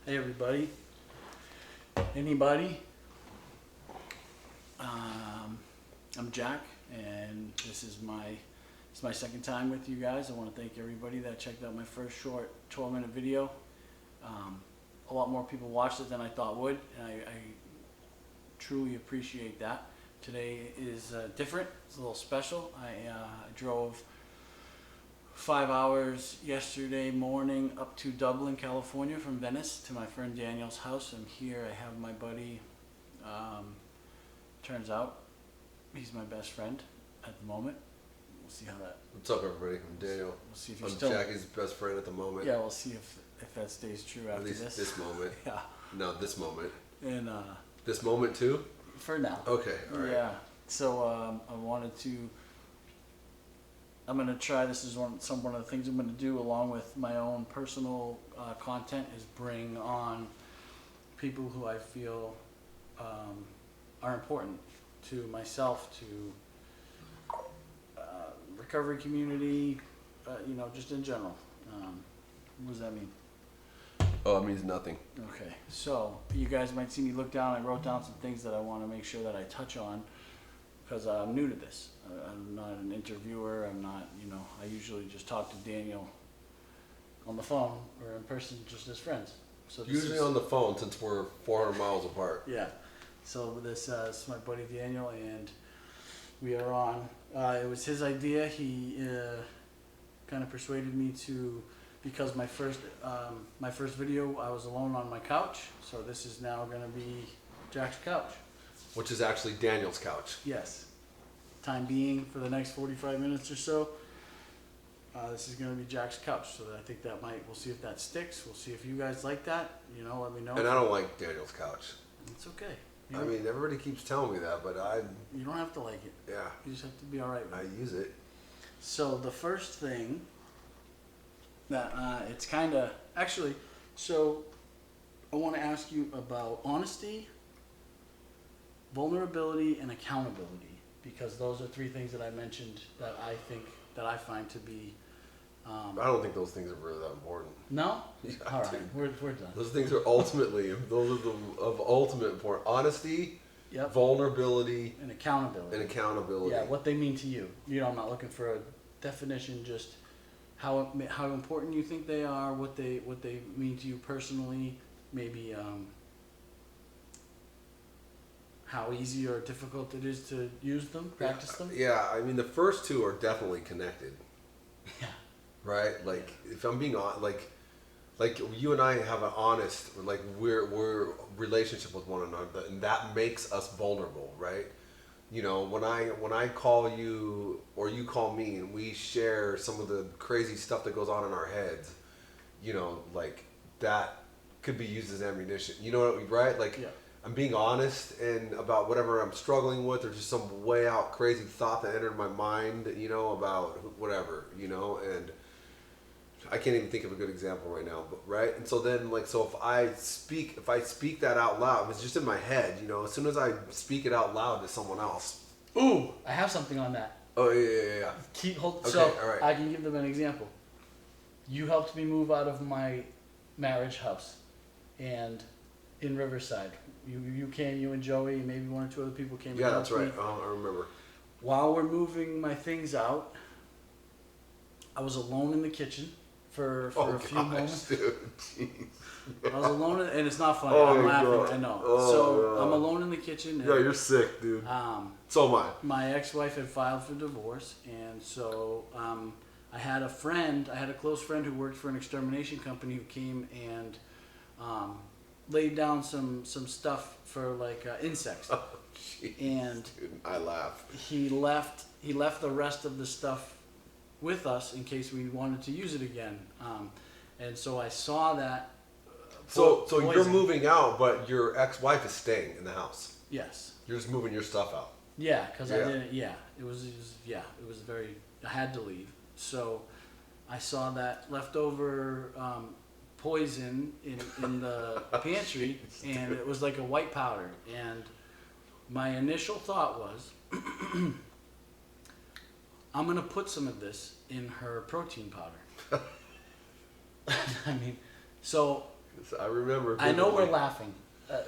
Hey everybody, anybody? I'm Jack, and this is my second time with you guys. I want to thank everybody that checked out my first short 12-minute video. A lot more people watched it than I thought would, and I truly appreciate that. Today is different. It's a little special. I drove 5 hours yesterday morning up to Dublin, California from Venice to my friend Daniel's house. I'm here. I have my buddy. Turns out he's my best friend at the moment. We'll see how that. What's up, everybody? I'm Daniel. We'll see if I'm still. Jackie's best friend at the moment. Yeah, we'll see if that stays true At after least this. moment. Yeah. No, this moment. And This moment too? for now. Okay, alright. Yeah. So I wanted to. I'm gonna try. This is one of the things I'm gonna do, along with my own personal content, is bring on people who I feel are important to myself, to recovery community, just in general. What does that mean? Oh, it means nothing. Okay, so you guys might see me look down. I wrote down some things that I want to make sure that I touch on because I'm new to this. I'm not an interviewer. I'm not, I usually just talk to Daniel on the phone or in person, just as friends. So this Usually is, on the phone since we're 400 miles apart. yeah. So this is my buddy Daniel, and we are on. It was his idea. He kind of persuaded me to, because my first video I was alone on my couch. So this is now going to be Jack's couch. Which is actually Daniel's couch. Yes. Time being, for the next 45 minutes or so, this is going to be Jack's couch. So I think we'll see if that sticks. We'll see if you guys like that. Let me know. And I don't like Daniel's couch. It's okay. I mean, everybody keeps telling me that, but You don't have to like it. yeah, You just have to be all right with I it. use it. So the first thing that it's kind of actually, so I want to ask you about honesty, vulnerability, and accountability, because those are three things that I mentioned that I find to be. I don't think those things are really that important. No. Yeah, All right, dude. we're done. Those things are those are of ultimate importance. Honesty, Yep. vulnerability, And accountability. and accountability. Yeah, what they mean to you. I'm not looking for a definition. Just how important you think they are, what they mean to you personally. Maybe how easy or difficult it is to use them, practice them. Yeah, I mean the first two are definitely connected. Yeah. Right? Like if I'm being on, like you and I have an honest, we're relationship with one another, and that makes us vulnerable, right? When I call you or you call me and we share some of the crazy stuff that goes on in our heads, like that could be used as ammunition. Right? Like Yeah. I'm being honest and about whatever I'm struggling with, or just some way out crazy thought that entered my mind, about whatever, and I can't even think of a good example right now, but right? And so then if I speak that out loud, if it's just in my head, as soon as I speak it out loud to someone else. Ooh, I have something on that. Oh yeah. Okay, So all right. I can give them an example. You helped me move out of my marriage house, and in Riverside, you came, you and Joey, and maybe one or two other people came. Yeah, and that's helped right. me. I remember. While we're moving my things out, I was alone in the kitchen for a few moments. Dude. Jeez. I was alone, and it's not funny. Oh, I'm laughing. God. I know. Oh, So God. I'm alone in the kitchen. And, Yeah, you're sick, dude. So am I. my ex-wife had filed for divorce, and so I had a close friend who worked for an extermination company who came and laid down some stuff for insects. Oh, jeez, And dude, I laugh. he left the rest of the stuff with us in case we wanted to use it again. And so I saw that. So you're poison. moving out, but your ex-wife is staying in the house. Yes. You're just moving your stuff out. Yeah, because I Yeah. didn't. Yeah, it was very. I had to leave, so I saw that leftover poison in the pantry, and it was like a white powder. And my initial thought was, I'm gonna put some of this in her protein powder. I mean, so I remember. I know we're vividly. laughing.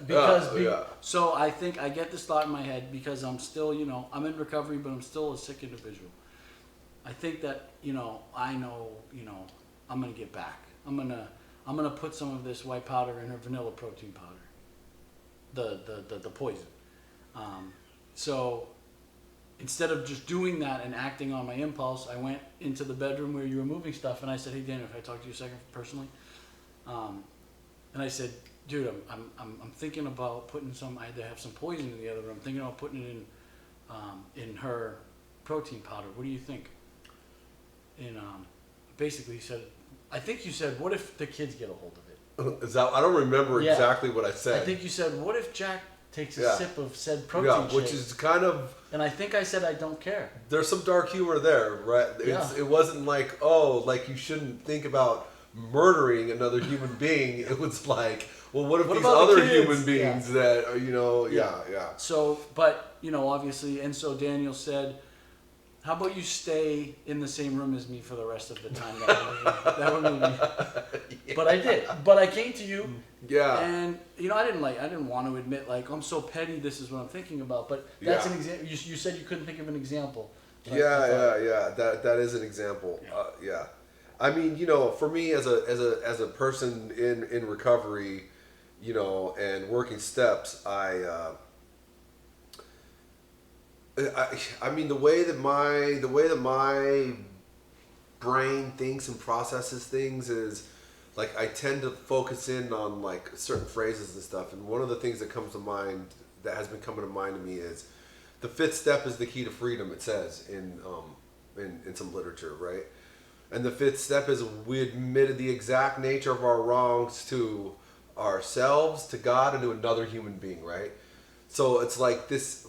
Because Yeah. so I think I get this thought in my head because I'm still, I'm in recovery, but I'm still a sick individual. I think that, I know, I'm gonna get back. I'm gonna put some of this white powder in her vanilla protein powder, the poison. So instead of just doing that and acting on my impulse, I went into the bedroom where you were moving stuff, and I said, "Hey, Daniel, can I talk to you a second personally?" And I said, "Dude, I'm thinking about putting some. I had to have some poison in the other room. I'm thinking about putting it in her protein powder. What do you think?" And basically, he said, "I think you said, what if the kids get a hold of it?" Is that, I don't remember Yeah. exactly what I said. I think you said, "What if Jack takes a Yeah. sip of said protein shake?" which is kind of, And I think I said, "I don't care." there's some dark humor there, right? Yeah. It wasn't like, oh, like you shouldn't think about murdering another human being. It was like, well, what if What these about the other kids? human beings that are, yeah. So, but, obviously, and so Daniel said, "How about you stay in the same room as me for the rest of the time that we're moving?" But I did. But I came to you, Yeah. and I didn't want to admit like I'm so petty. This is what I'm thinking about. But that's Yeah. an example. You said you couldn't think of an example. So I Yeah. thought- That is an example. Yeah. Yeah. I mean, for me as a person in recovery, and working steps, I mean the way that my brain thinks and processes things is like I tend to focus in on like certain phrases and stuff. And one of the things that comes to mind, that has been coming to mind to me, is the fifth step is the key to freedom. It says in some literature, right? And the fifth step is we admitted the exact nature of our wrongs to ourselves, to God, and to another human being, right? So it's like this,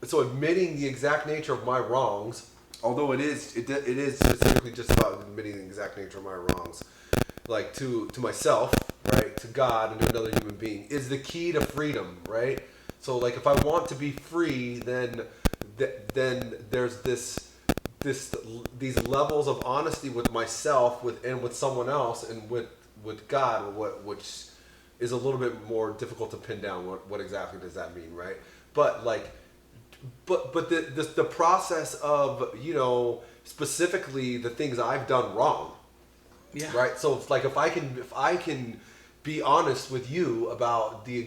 so admitting the exact nature of my wrongs, although it is specifically just about admitting the exact nature of my wrongs, like to myself, right, to God and to another human being, is the key to freedom, right? So like if I want to be free, then there's these levels of honesty with myself, with someone else, and with God, which is a little bit more difficult to pin down. What exactly does that mean, right? But the process of specifically the things I've done wrong, Yeah. right? So it's like if I can be honest with you about the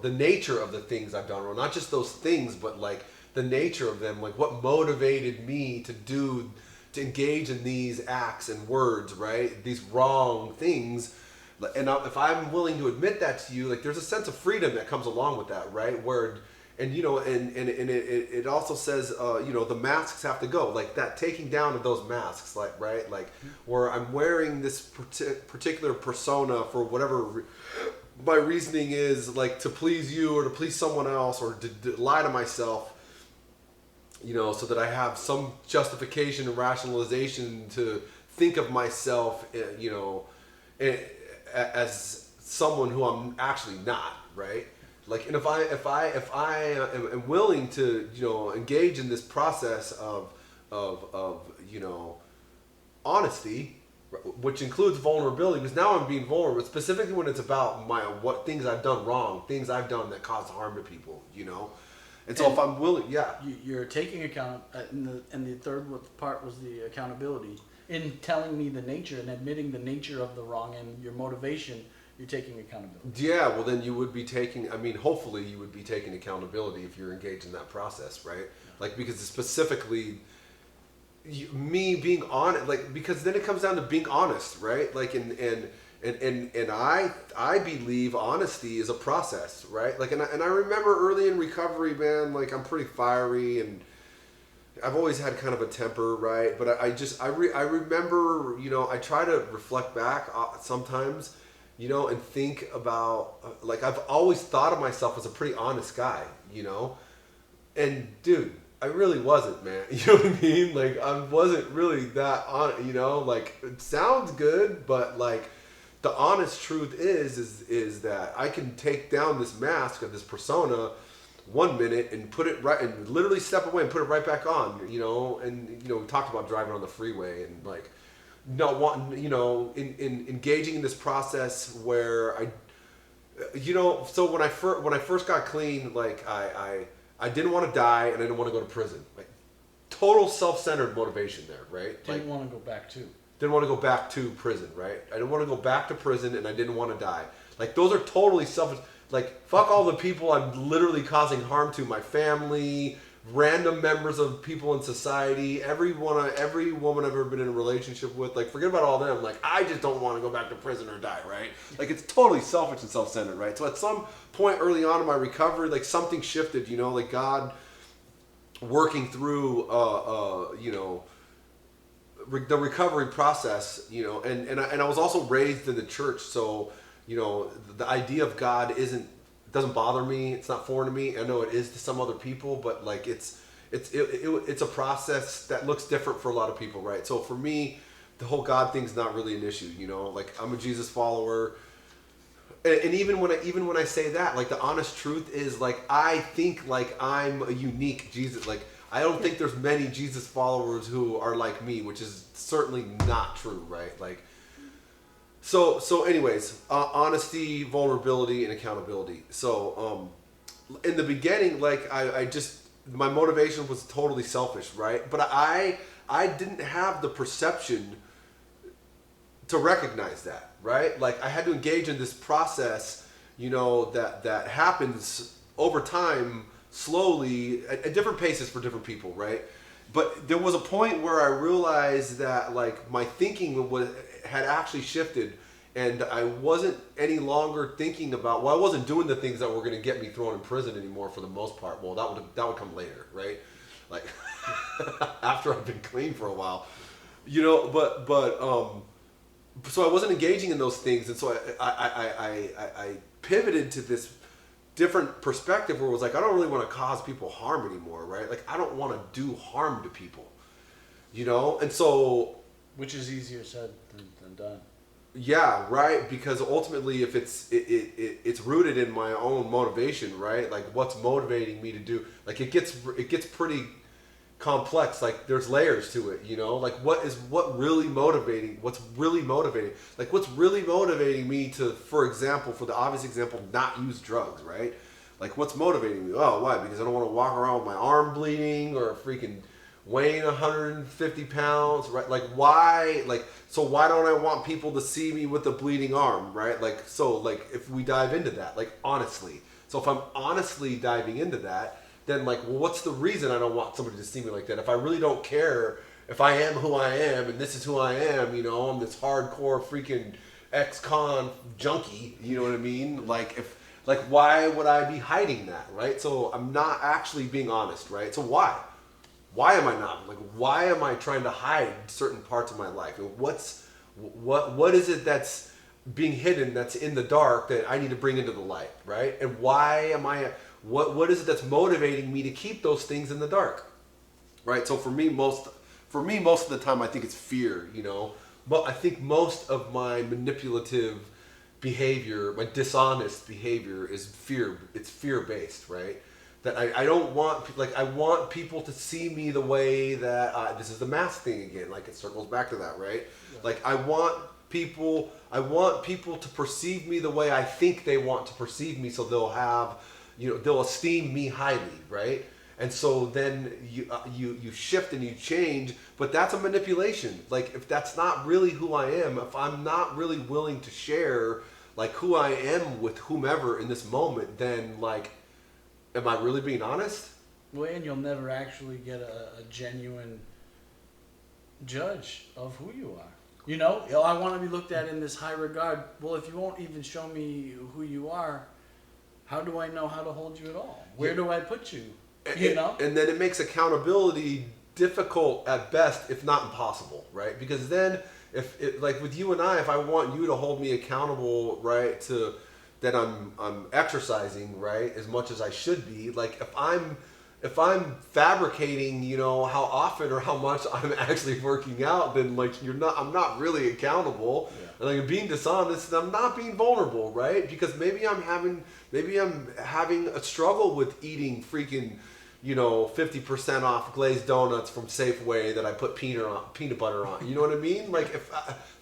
nature of the things I've done wrong, not just those things, but like the nature of them, like what motivated me to engage in these acts and words, right? These wrong things. And if I'm willing to admit that to you, like there's a sense of freedom that comes along with that, right? It also says, the masks have to go, like that taking down of those masks, like, right? Like where I'm wearing this particular persona for whatever my reasoning is, like to please you or to please someone else or to lie to myself, so that I have some justification and rationalization to think of myself, as someone who I'm actually not, right? Like, and if I am willing to, engage in this process of honesty, which includes vulnerability, because now I'm being vulnerable, specifically when it's about what things I've done wrong, things I've done that cause harm to people, And so if I'm willing, yeah. You're taking account, and the third part was the accountability. In telling me the nature and admitting the nature of the wrong and your motivation, you're taking accountability. Yeah, well then you would be hopefully you would be taking accountability if you're engaged in that process, right? Like, because it's specifically me being honest, like, because then it comes down to being honest, right? Like, and I believe honesty is a process, right? Like, and I remember early in recovery, man, like I'm pretty fiery and I've always had kind of a temper, right? But I remember, I try to reflect back sometimes, and think about, like, I've always thought of myself as a pretty honest guy, and dude, I really wasn't, man. You know what I mean? Like, I wasn't really that honest, like, it sounds good, but like, the honest truth is that I can take down this mask of this persona 1 minute and put it right, and literally step away and put it right back on, and we talked about driving on the freeway, and like not wanting, in engaging in this process where so when I first got clean, like I didn't want to die and I didn't want to go to prison. Like total self-centered motivation there, right? Didn't want to go back to. Didn't want to go back to prison, right? I didn't want to go back to prison and I didn't want to die. Like those are totally selfish. Like fuck all the people I'm literally causing harm to, my family, random members of people in society, every woman I've ever been in a relationship with. Like forget about all them. Like I just don't want to go back to prison or die, right? Like it's totally selfish and self-centered, right? So at some point early on in my recovery, like something shifted, like God working through the recovery process, and I was also raised in the church, so the idea of God doesn't bother me. It's not foreign to me. I know it is to some other people, but like it's a process that looks different for a lot of people, right? So for me, the whole God thing's not really an issue. Like I'm a Jesus follower, and even when I say that, like the honest truth is like I think like I'm a unique Jesus. Like I don't think there's many Jesus followers who are like me, which is certainly not true, right? Like. So anyways, honesty, vulnerability, and accountability. So in the beginning, like I just, my motivation was totally selfish, right? But I didn't have the perception to recognize that, right? Like I had to engage in this process, that happens over time, slowly, at different paces for different people, right? But there was a point where I realized that like my thinking had actually shifted, and I wasn't any longer thinking about. Well, I wasn't doing the things that were going to get me thrown in prison anymore for the most part. Well, that would come later, right? Like after I've been clean for a while, so I wasn't engaging in those things, and so I pivoted to this different perspective where it was like, I don't really want to cause people harm anymore, right? Like I don't want to do harm to people, and so, which is easier said than done. Yeah, right. Because ultimately, if it's rooted in my own motivation, right? Like what's motivating me to do, like it gets pretty complex. Like there's layers to it, like what's really motivating like what's really motivating me to, for the obvious example, not use drugs, right? Like what's motivating me? Oh, why? Because I don't want to walk around with my arm bleeding or freaking weighing 150 pounds, right? Like why? Like so why don't I want people to see me with a bleeding arm, right? Like so, like if we dive into that, like honestly, so if I'm honestly diving into that, then like, well, what's the reason I don't want somebody to see me like that? If I really don't care, if I am who I am and this is who I am, I'm this hardcore freaking ex-con junkie, you know what I mean? Like why would I be hiding that, right? So I'm not actually being honest, right? So why? Why am I not? Like why am I trying to hide certain parts of my life? And what is it that's being hidden, that's in the dark, that I need to bring into the light, right? And why am I? What is it that's motivating me to keep those things in the dark, right? So for me, most of the time, I think it's fear, But I think most of my manipulative behavior, my dishonest behavior, is fear. It's fear-based, right? That I don't want, I want people to see me the way that, this is the mask thing again, like it circles back to that, right? Yeah. Like I want people to perceive me the way I think they want to perceive me, so they'll have, they'll esteem me highly, right? And so then you shift and you change, but that's a manipulation. Like if that's not really who I am, if I'm not really willing to share like who I am with whomever in this moment, then like, am I really being honest? Well, and you'll never actually get a genuine judge of who you are. I want to be looked at in this high regard. Well, if you won't even show me who you are, how do I know how to hold you at all? Where do I put you? And then it makes accountability difficult at best, if not impossible, right? Because then, like with you and I, if I want you to hold me accountable, right, to that I'm exercising, right, as much as I should be, like if I'm fabricating, how often or how much I'm actually working out, then like I'm not really accountable. Yeah. And like being dishonest, I'm not being vulnerable, right? Because maybe I'm having a struggle with eating freaking you know, 50% off glazed donuts from Safeway that I put peanut butter on. You know what I mean? Like if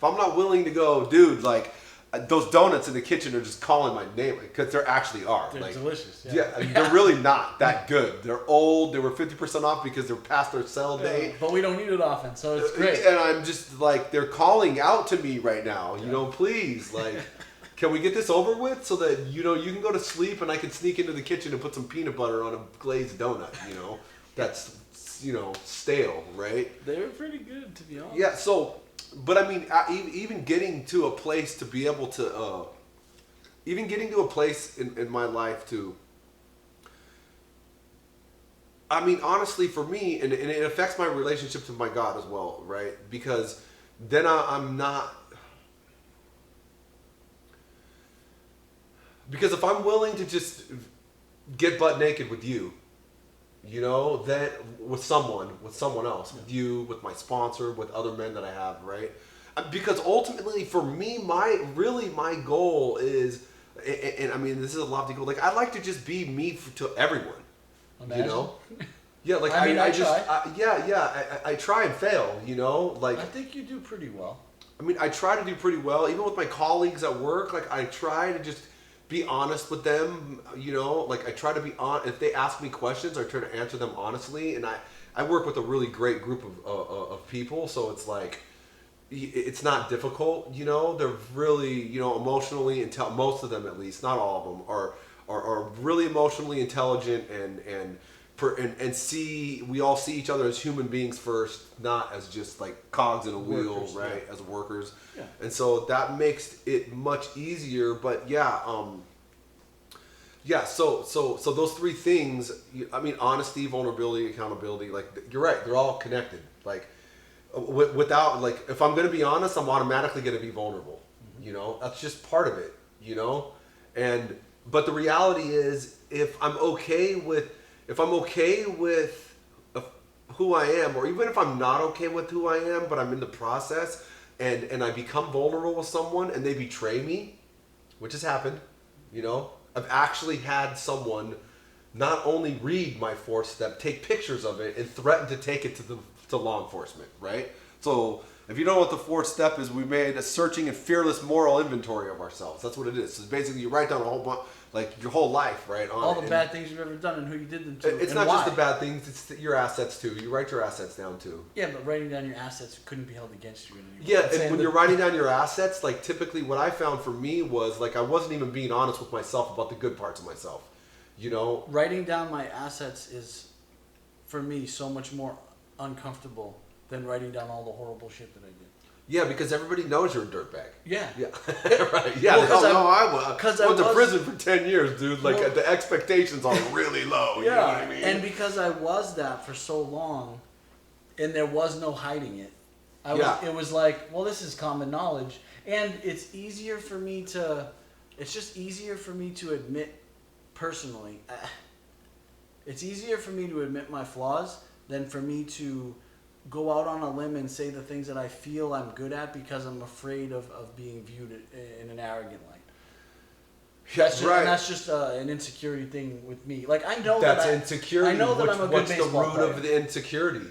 I'm not willing to go, dude, like those donuts in the kitchen are just calling my name because they actually are. They're like, delicious. Yeah, they're really not that good. They're old. They were 50% off because they're past their sell date. But we don't eat it often, so it's great. And I'm just like, they're calling out to me right now. You know, please, like, can we get this over with so that, you know, you can go to sleep and I can sneak into the kitchen and put some peanut butter on a glazed donut, you know, that's, you know, stale, right? They were pretty good, to be honest. Yeah, so, but I mean, even getting to a place to be able to, even getting to a place in my life to, I mean, honestly, for me, and it affects my relationship to my God as well, right? Because then I'm not, because if I'm willing to just get butt naked with you, you know, then with someone else, with you, with my sponsor, with other men that I have, right? Because ultimately, for me, my goal is, and I mean, this is a lofty goal. Like, I'd like to just be me to everyone. Imagine. You know? Yeah, like I mean, I try. I try and fail. You know, like I think you do pretty well. I mean, I try to do pretty well, even with my colleagues at work. Like, I try to just be honest with them, you know, like I try to be on. If they ask me questions, I try to answer them honestly. And I work with a really great group of people, so it's like it's not difficult, you know. They're really, you know, emotionally most of them at least, not all of them are really emotionally intelligent and see, we all see each other as human beings first, not as just like cogs in a wheel, Workers, right? yeah. As workers. Yeah. And so that makes it much easier. But yeah, so those three things, I mean, honesty, vulnerability, accountability, like you're right, they're all connected. Like without, like, if I'm going to be honest, I'm automatically going to be vulnerable. Mm-hmm. You know, that's just part of it, you know? But the reality is, if I'm okay with who I am, or even if I'm not okay with who I am, but I'm in the process and I become vulnerable with someone and they betray me, which has happened, you know, I've actually had someone not only read my fourth step, take pictures of it and threaten to take it to law enforcement, right? So if you don't know what the fourth step is, we made a searching and fearless moral inventory of ourselves. That's what it is. So basically you write down a whole bunch, like your whole life, right? On all the bad things you've ever done and who you did them to. It's and not why. just the bad things, it's your assets too. You write your assets down too. Yeah, but writing down your assets couldn't be held against you in any way. Yeah, and when you're writing down your assets, like typically what I found for me was like I wasn't even being honest with myself about the good parts of myself. You know? Writing down my assets is, for me, so much more uncomfortable than writing down all the horrible shit that I did. Yeah, because everybody knows you're a dirtbag. Yeah. Yeah. Right. Yeah. Well, I went to prison for 10 years, dude. Like, the expectations are really low. Yeah. You know what I mean? And because I was that for so long, and there was no hiding it, it was like, well, this is common knowledge. And it's easier for me to, it's just easier for me to admit personally. It's easier for me to admit my flaws than for me to go out on a limb and say the things that I feel I'm good at because I'm afraid of being viewed in an arrogant light. That's just, right. And that's just an insecurity thing with me. Like, I know that's that insecurity. I know that I'm a good what's baseball the root player. of the insecurity?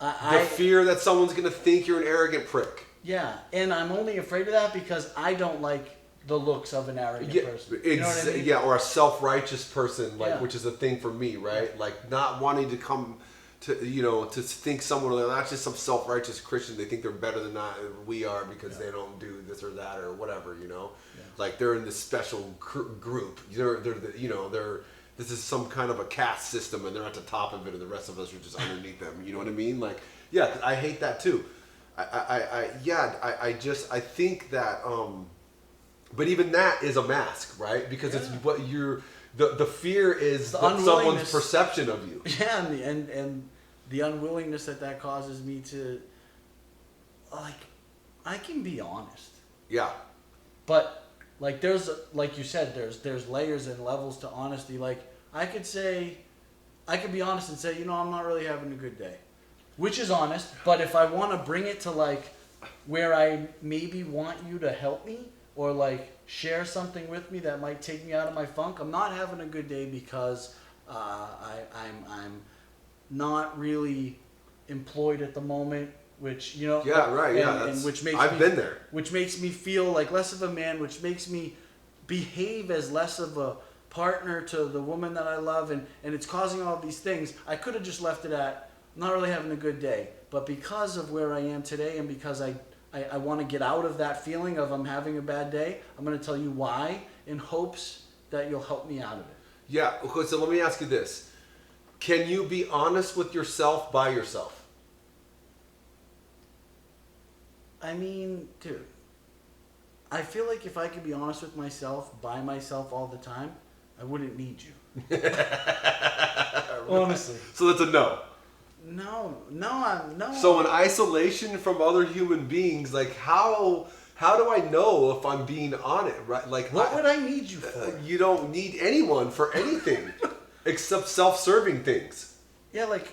The fear that someone's going to think you're an arrogant prick. Yeah, and I'm only afraid of that because I don't like the looks of an arrogant person. You know what I mean? Yeah, or a self-righteous person, like, which is a thing for me, right? Yeah. Like, not wanting to come to, you know, to think someone, that's just some self-righteous Christian. They think they're better than we are because they don't do this or that or whatever, you know? Yeah. Like, they're in this special group. This is some kind of a caste system and they're at the top of it and the rest of us are just underneath them. You know what I mean? Like, yeah, I hate that too. I think that, but even that is a mask, right? Because it's what the fear is someone's perception of you. Yeah, and the unwillingness that causes me to, like, I can be honest. Yeah. But, like, like you said, there's layers and levels to honesty. Like, I could be honest and say, you know, I'm not really having a good day. Which is honest, but if I want to bring it to, like, where I maybe want you to help me or, like, share something with me that might take me out of my funk, I'm not having a good day because I'm not really employed at the moment, which Yeah, right. Yeah, and which makes I've been there. which makes me feel like less of a man, which makes me behave as less of a partner to the woman that I love, and it's causing all these things. I could have just left it at not really having a good day, but because of where I am today, and because I want to get out of that feeling of I'm having a bad day, I'm going to tell you why in hopes that you'll help me out of it. Yeah. Okay, so let me ask you this: can you be honest with yourself by yourself? I mean, dude, I feel like if I could be honest with myself by myself all the time, I wouldn't need you. Honestly. So that's a no. No. So in isolation from other human beings, like how do I know if I'm being on it, right? Like what would I need you for? You don't need anyone for anything except self-serving things. Yeah, like.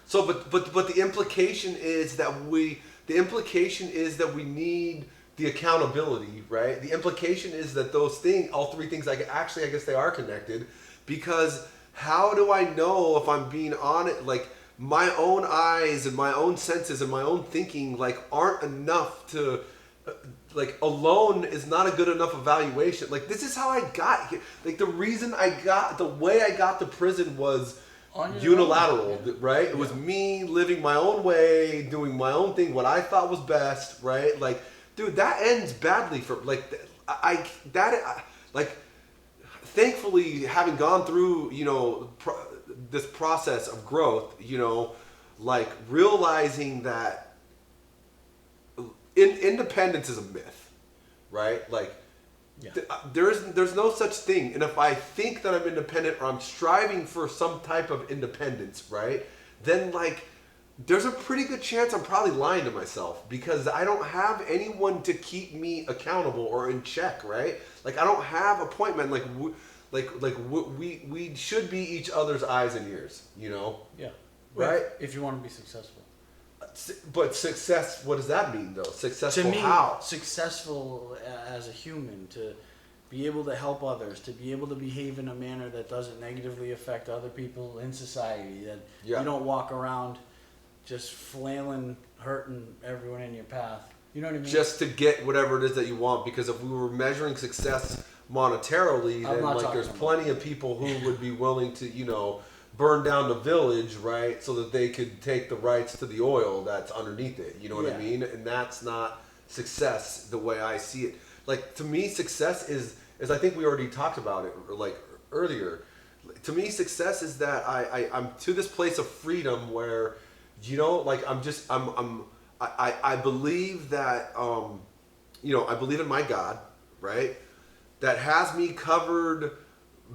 So, but the implication is that we need the accountability, right? The implication is that those things, all three things, I guess they are connected, because how do I know if I'm being on it? Like my own eyes and my own senses and my own thinking, like aren't enough to, like alone is not a good enough evaluation. Like this is how I got here. Like the way I got to prison was unilateral, right? It was me living my own way, doing my own thing, what I thought was best, right? Like, dude, that ends badly for thankfully, having gone through, this process of growth, like realizing that independence is a myth, right? Like, there's no such thing. And if I think that I'm independent or I'm striving for some type of independence, right, then like there's a pretty good chance I'm probably lying to myself, because I don't have anyone to keep me accountable or in check, right? Like I don't have appointment. We should be each other's eyes and ears, Yeah. Right? If you want to be successful. But success, what does that mean though? Successful to me, how? Successful as a human, to be able to help others, to be able to behave in a manner that doesn't negatively affect other people in society, that you don't walk around just flailing, hurting everyone in your path. You know what I mean? Just to get whatever it is that you want, because if we were measuring success monetarily, then like there's plenty of people who would be willing to, burn down the village, right, so that they could take the rights to the oil that's underneath it. You know what I mean? And that's not success the way I see it. Like to me, success is I think we already talked about it like earlier. To me, success is that I'm to this place of freedom where, like I believe that I believe in my God, right? That has me covered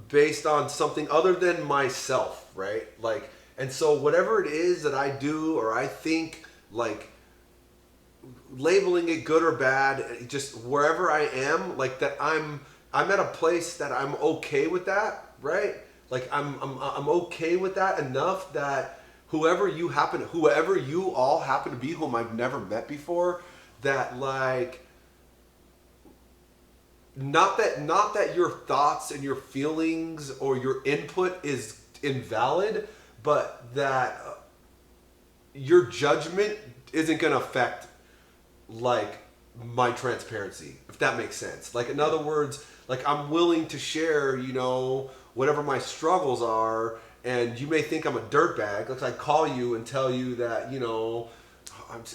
based on something other than myself, right? Like, and so whatever it is that I do or I think, like labeling it good or bad, just wherever I am, like that I'm at a place that I'm okay with that, right? Like I'm okay with that enough that whoever you all happen to be, whom I've never met before, that like not that your thoughts and your feelings or your input is invalid, but that your judgment isn't going to affect like my transparency, if that makes sense. Like in other words, like I'm willing to share, whatever my struggles are, and you may think I'm a dirtbag. Like I call you and tell you that,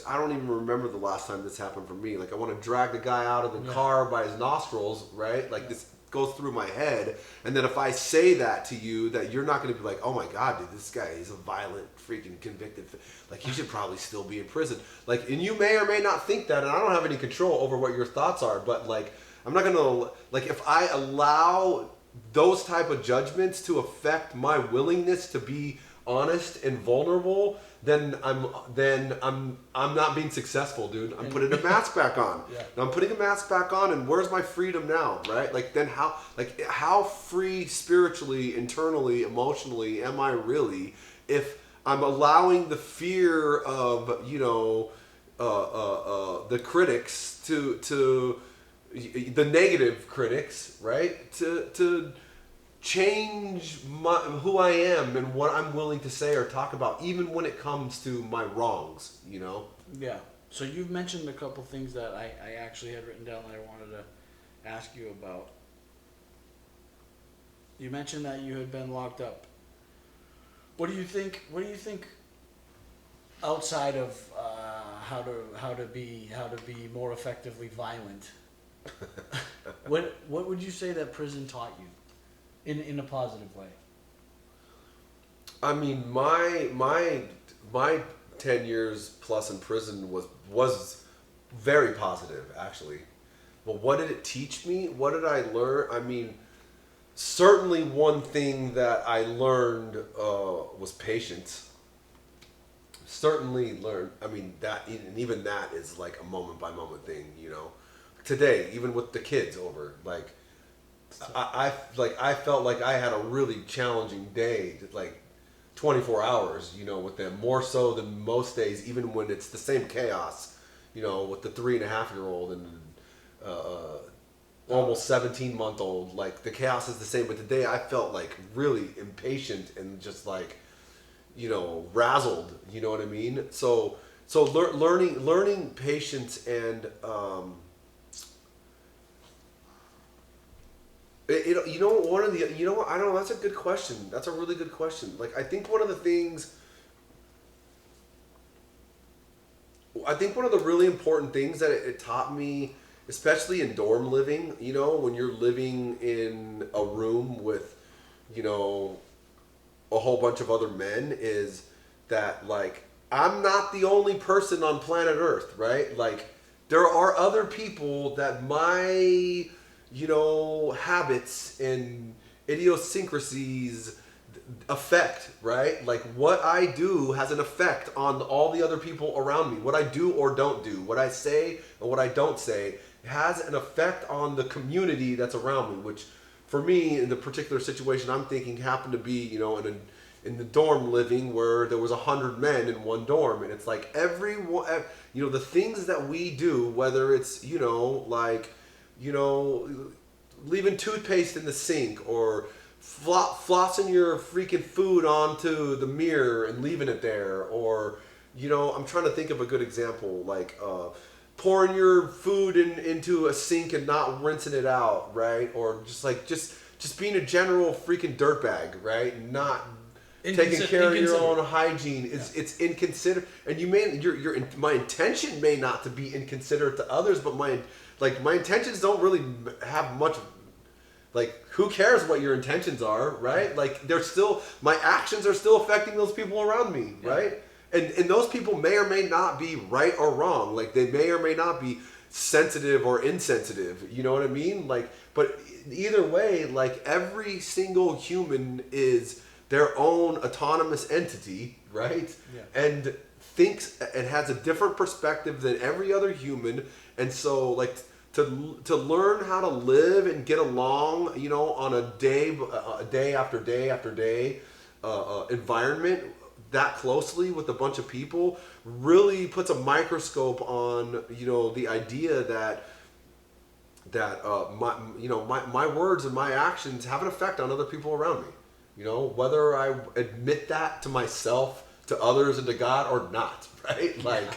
I don't even remember the last time this happened for me. Like I want to drag the guy out of the car by his nostrils, right? Like this goes through my head. And then if I say that to you, that you're not going to be like, oh my God, dude, this guy is a violent, freaking convicted. Like he should probably still be in prison. Like, and you may or may not think that, and I don't have any control over what your thoughts are, but like, I'm not going to, like if I allow those type of judgments to affect my willingness to be honest and vulnerable, then I'm not being successful, dude. I'm putting a mask back on. I'm putting a mask back on, and where's my freedom now, right? Like then how free spiritually, internally, emotionally am I really if I'm allowing the fear of the critics to the negative critics, right, to change who I am and what I'm willing to say or talk about, even when it comes to my wrongs, you know? Yeah. So you've mentioned a couple things that I actually had written down that I wanted to ask you about. You mentioned that you had been locked up. What do you think? What do you think outside of how to be more effectively violent? What would you say that prison taught you, in a positive way? I mean, my 10 years plus in prison was very positive, actually. But what did it teach me? What did I learn? I mean, certainly one thing that I learned was patience. Certainly learned. I mean, that, and even that is like a moment by moment thing, you know. Today, even with the kids over, like I felt like I had a really challenging day, like 24 hours, you know, with them, more so than most days, even when it's the same chaos, you know, with the 3.5-year-old and almost 17-month-old. Like the chaos is the same, but today I felt like really impatient and just like, you know, razzled. You know what I mean? So learning patience and you know, one of the, you know, I don't know, that's a good question. That's a really good question. Like, I think one of the really important things that it taught me, especially in dorm living, you know, when you're living in a room with, you know, a whole bunch of other men, is that, like, I'm not the only person on planet Earth, right? Like, there are other people that my, you know, habits and idiosyncrasies affect, right? Like what I do has an effect on all the other people around me. What I do or don't do, what I say and what I don't say has an effect on the community that's around me, which for me in the particular situation I'm thinking happened to be, you know, in the dorm living where there was 100 men in one dorm, and it's like everyone, you know, the things that we do, whether it's, you know, like, you know, leaving toothpaste in the sink or flossing your freaking food onto the mirror and leaving it there, or, you know, I'm trying to think of a good example, like pouring your food into a sink and not rinsing it out, right? Or just like just being a general freaking dirtbag, right? Not taking care of your own hygiene is, it's inconsiderate, and you may my intention may not to be inconsiderate to others, but my intentions don't really have much. Like, who cares what your intentions are, right? Like, they're still, my actions are still affecting those people around me, right? And those people may or may not be right or wrong. Like, they may or may not be sensitive or insensitive. You know what I mean? Like, but either way, like, every single human is their own autonomous entity, right? Yeah. And thinks and has a different perspective than every other human. And so, like, to learn how to live and get along, you know, on a day after day after day environment that closely with a bunch of people really puts a microscope on, you know, the idea that my words and my actions have an effect on other people around me. You know, whether I admit that to myself, to others, and to God or not, right? Like.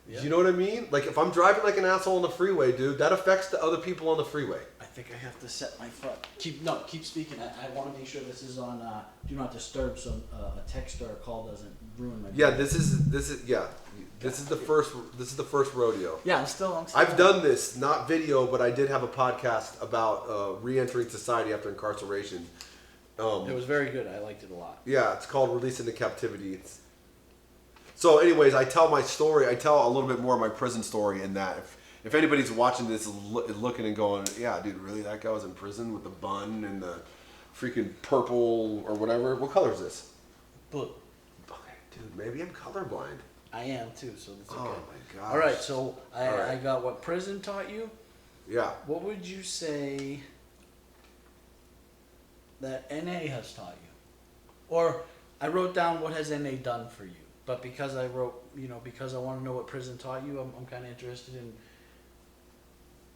Yeah. You know what I mean? Like, if I'm driving like an asshole on the freeway, dude, that affects the other people on the freeway. I think I have to set my foot. Keep speaking. I want to make sure this is on do not disturb, so a text or a call doesn't ruin my. Yeah, this is the first rodeo. Yeah, I'm still. I've done this, not video, but I did have a podcast about re-entering society after incarceration. It was very good. I liked it a lot. Yeah, it's called Releasing the Captivity. So anyways, I tell my story. I tell a little bit more of my prison story in that. If anybody's watching this looking and going, yeah, dude, really? That guy was in prison with the bun and the freaking purple or whatever? What color is this? Blue. Okay, dude, maybe I'm colorblind. I am too, so that's okay. Oh my gosh. All right, so I got what prison taught you. Yeah. What would you say that NA has taught you? Or I wrote down what has NA done for you. But because I wrote, you know, because I want to know what prison taught you, I'm kind of interested in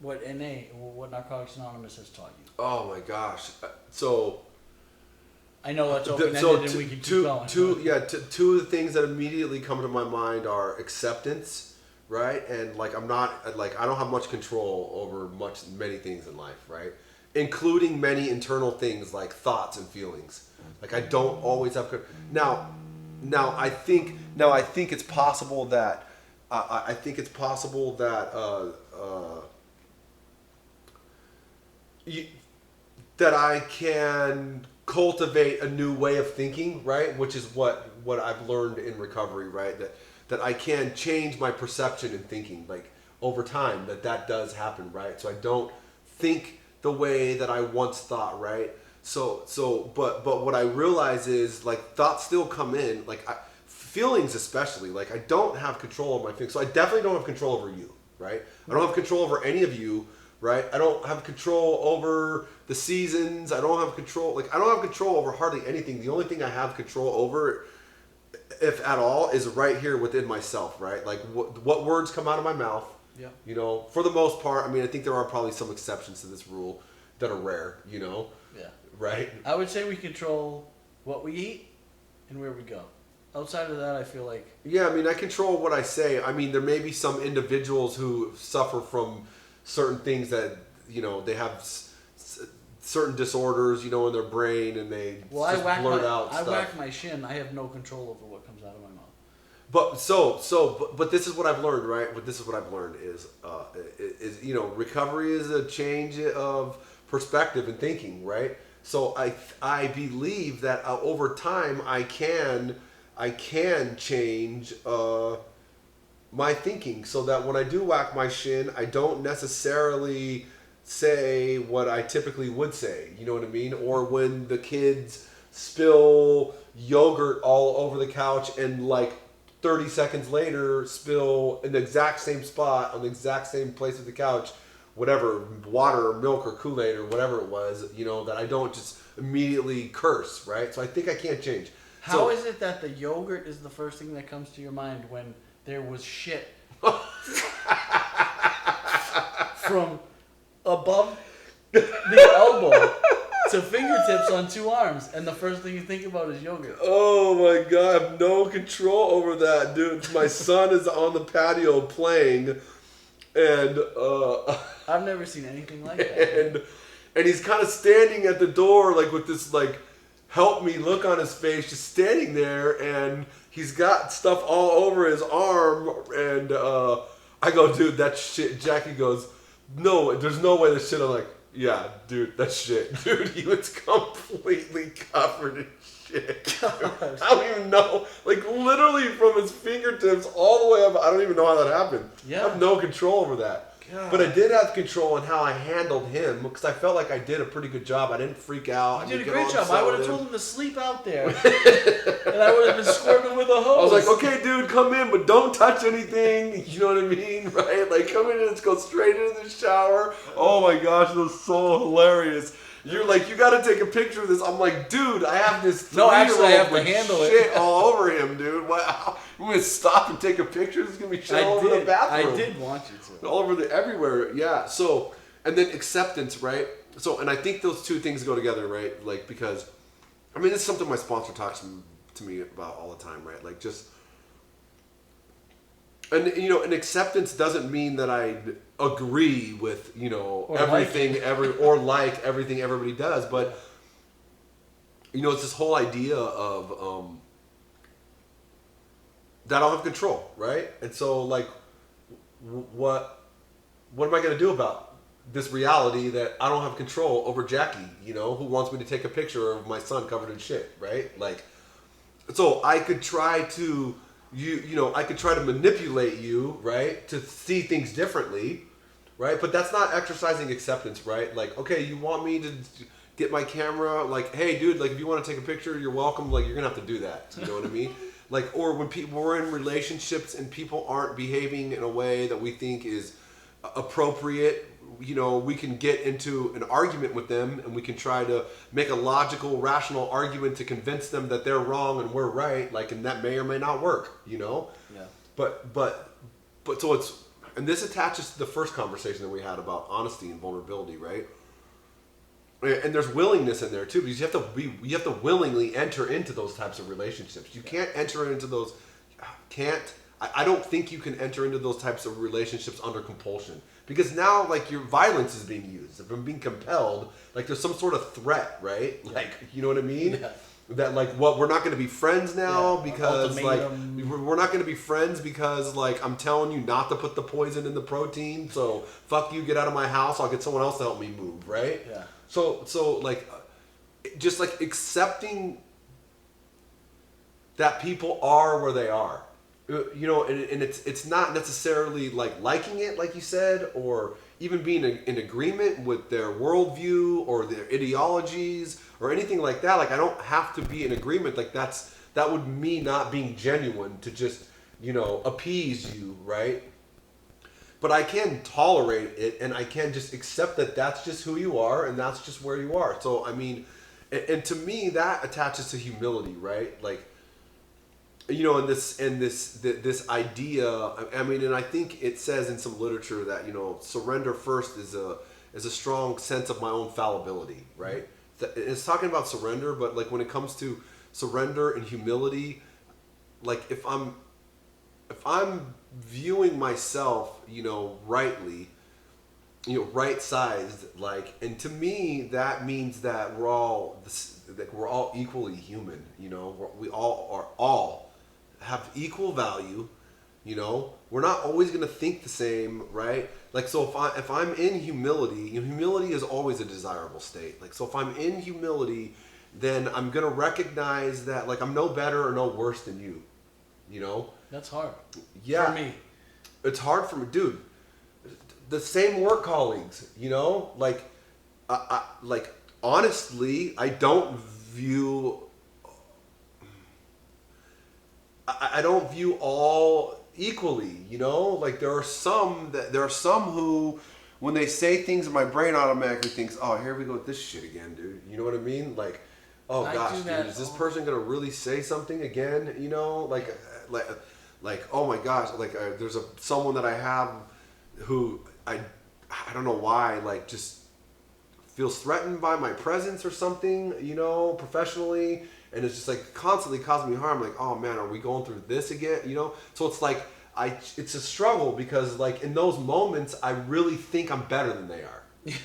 what NA, what Narcotics Anonymous has taught you. Oh my gosh. So I know it's open-ended and we can keep going. Two of the things that immediately come to my mind are acceptance, right? And like I don't have much control over many things in life, right? Including many internal things like thoughts and feelings. Like I don't always have now I think it's possible that that I can cultivate a new way of thinking, right? Which is what I've learned in recovery, right? That I can change my perception and thinking, like over time, that does happen, right? So I don't think the way that I once thought, right? But what I realize is like thoughts still come in, feelings especially, like I don't have control over my feelings. So I definitely don't have control over you, right? I don't have control over any of you, right? I don't have control over the seasons. I don't have control over hardly anything. The only thing I have control over, if at all, is right here within myself, right? Like what words come out of my mouth. Yeah. You know, for the most part, I mean, I think there are probably some exceptions to this rule that are rare, you know? Yeah. Right? I would say we control what we eat and where we go. Outside of that, I feel like... Yeah, I mean, I control what I say. I mean, there may be some individuals who suffer from certain things that, you know, they have certain disorders, you know, in their brain, and they just blurt out stuff. I whack my shin. I have no control over what comes out of my mouth. But this is what I've learned, right? This is what I've learned is you know, recovery is a change of perspective and thinking, right? So I believe that over time I can change my thinking so that when I do whack my shin, I don't necessarily say what I typically would say. You know what I mean? Or when the kids spill yogurt all over the couch and like 30 seconds later spill in the exact same spot on the exact same place of the couch, whatever, water or milk or Kool-Aid or whatever it was, you know, that I don't just immediately curse, right? So I think I can't change. How is it that the yogurt is the first thing that comes to your mind when there was shit from above the elbow to fingertips on 2 arms, and the first thing you think about is yogurt? Oh my God, I have no control over that, dude. My son is on the patio playing, and I've never seen anything like that. And he's kind of standing at the door, like with this like help me look on his face, just standing there, and he's got stuff all over his arm, and I go, dude, that's shit. Jackie goes, no, there's no way that's shit. I'm like, yeah, dude, that's shit. Dude, he was completely covered in shit. I don't even know. Like, literally from his fingertips all the way up. I don't even know how that happened. Yeah. I have no control over that. God. But I did have control on how I handled him because I felt like I did a pretty good job. I didn't freak out. You did a great job. I would have told him to sleep out there. And I would have been squirting with a hose. I was like, okay, dude, come in, but don't touch anything. You know what I mean? Right? Like, come in and let's go straight into the shower. Oh my gosh, that was so hilarious. You're like, you got to take a picture of this. I'm like, dude, I have this. No, actually, I have to with handle shit it all over him, dude. Wow. You want me to stop and take a picture? There's going to be shit all over the bathroom. I did want you to. All over everywhere, yeah. So, and then acceptance, right? So, and I think those two things go together, right? Like, because, I mean, this is something my sponsor talks to me about all the time, right? Like, just, and you know, and acceptance doesn't mean that I agree with, you know, or everything, like everything everybody does, but you know, it's this whole idea of that I don't have control, right? And so, like, what am I going to do about this reality that I don't have control over Jackie, you know, who wants me to take a picture of my son covered in shit, right? Like, so I could try to, you know, I could try to manipulate you, right, to see things differently, right? But that's not exercising acceptance, right? Like, okay, you want me to get my camera, like, hey, dude, like, if you want to take a picture, you're welcome. Like, you're going to have to do that. You know what I mean? Like, or when we're in relationships and people aren't behaving in a way that we think is appropriate, you know, we can get into an argument with them and we can try to make a logical, rational argument to convince them that they're wrong and we're right. Like, and that may or may not work, you know? Yeah. But so it's, and this attaches to the first conversation that we had about honesty and vulnerability, right? and there's willingness in there too, because you have to willingly enter into those types of relationships. You can't enter into those. I don't think you can enter into those types of relationships under compulsion, because now like your violence is being used. If I'm being compelled, like there's some sort of threat, right? Like, you know what I mean? Yeah. That like, what, we're not going to be friends now because like ultimatum. we're not going to be friends because like I'm telling you not to put the poison in the protein. So fuck you, get out of my house. I'll get someone else to help me move, right? Yeah. So like, just like accepting that people are where they are, you know, and it's not necessarily like liking it, like you said, or even being in agreement with their worldview or their ideologies or anything like that. Like I don't have to be in agreement. Like that would me not being genuine to just, you know, appease you, right? But I can tolerate it, and I can just accept that that's just who you are, and that's just where you are. So I mean, and to me that attaches to humility, right? Like, you know, and this idea. I mean, and I think it says in some literature that, you know, surrender first is a strong sense of my own fallibility, right? It's talking about surrender, but like when it comes to surrender and humility, like if I'm viewing myself, you know, rightly, you know, right sized, like, and to me that means that we're all equally human, you know, we all have equal value, you know, we're not always going to think the same, right? Like, so if I'm in humility, you know, humility is always a desirable state. Like, so if I'm in humility, then I'm going to recognize that like I'm no better or no worse than you, you know. That's hard. Yeah, For me. it's hard for me, dude. The same work colleagues, you know, like, like honestly, I don't view all equally, you know. Like there are some who, when they say things, my brain automatically thinks, oh, here we go with this shit again, dude. You know what I mean? Like, oh gosh, dude, is this person gonna really say something again? You know, like oh my gosh, like there's someone that I have who I don't know why, like just feels threatened by my presence or something, you know, professionally, and it's just like constantly causing me harm. Like, oh man, are we going through this again? You know, so it's like it's a struggle, because like in those moments I really think I'm better than they are. Yeah.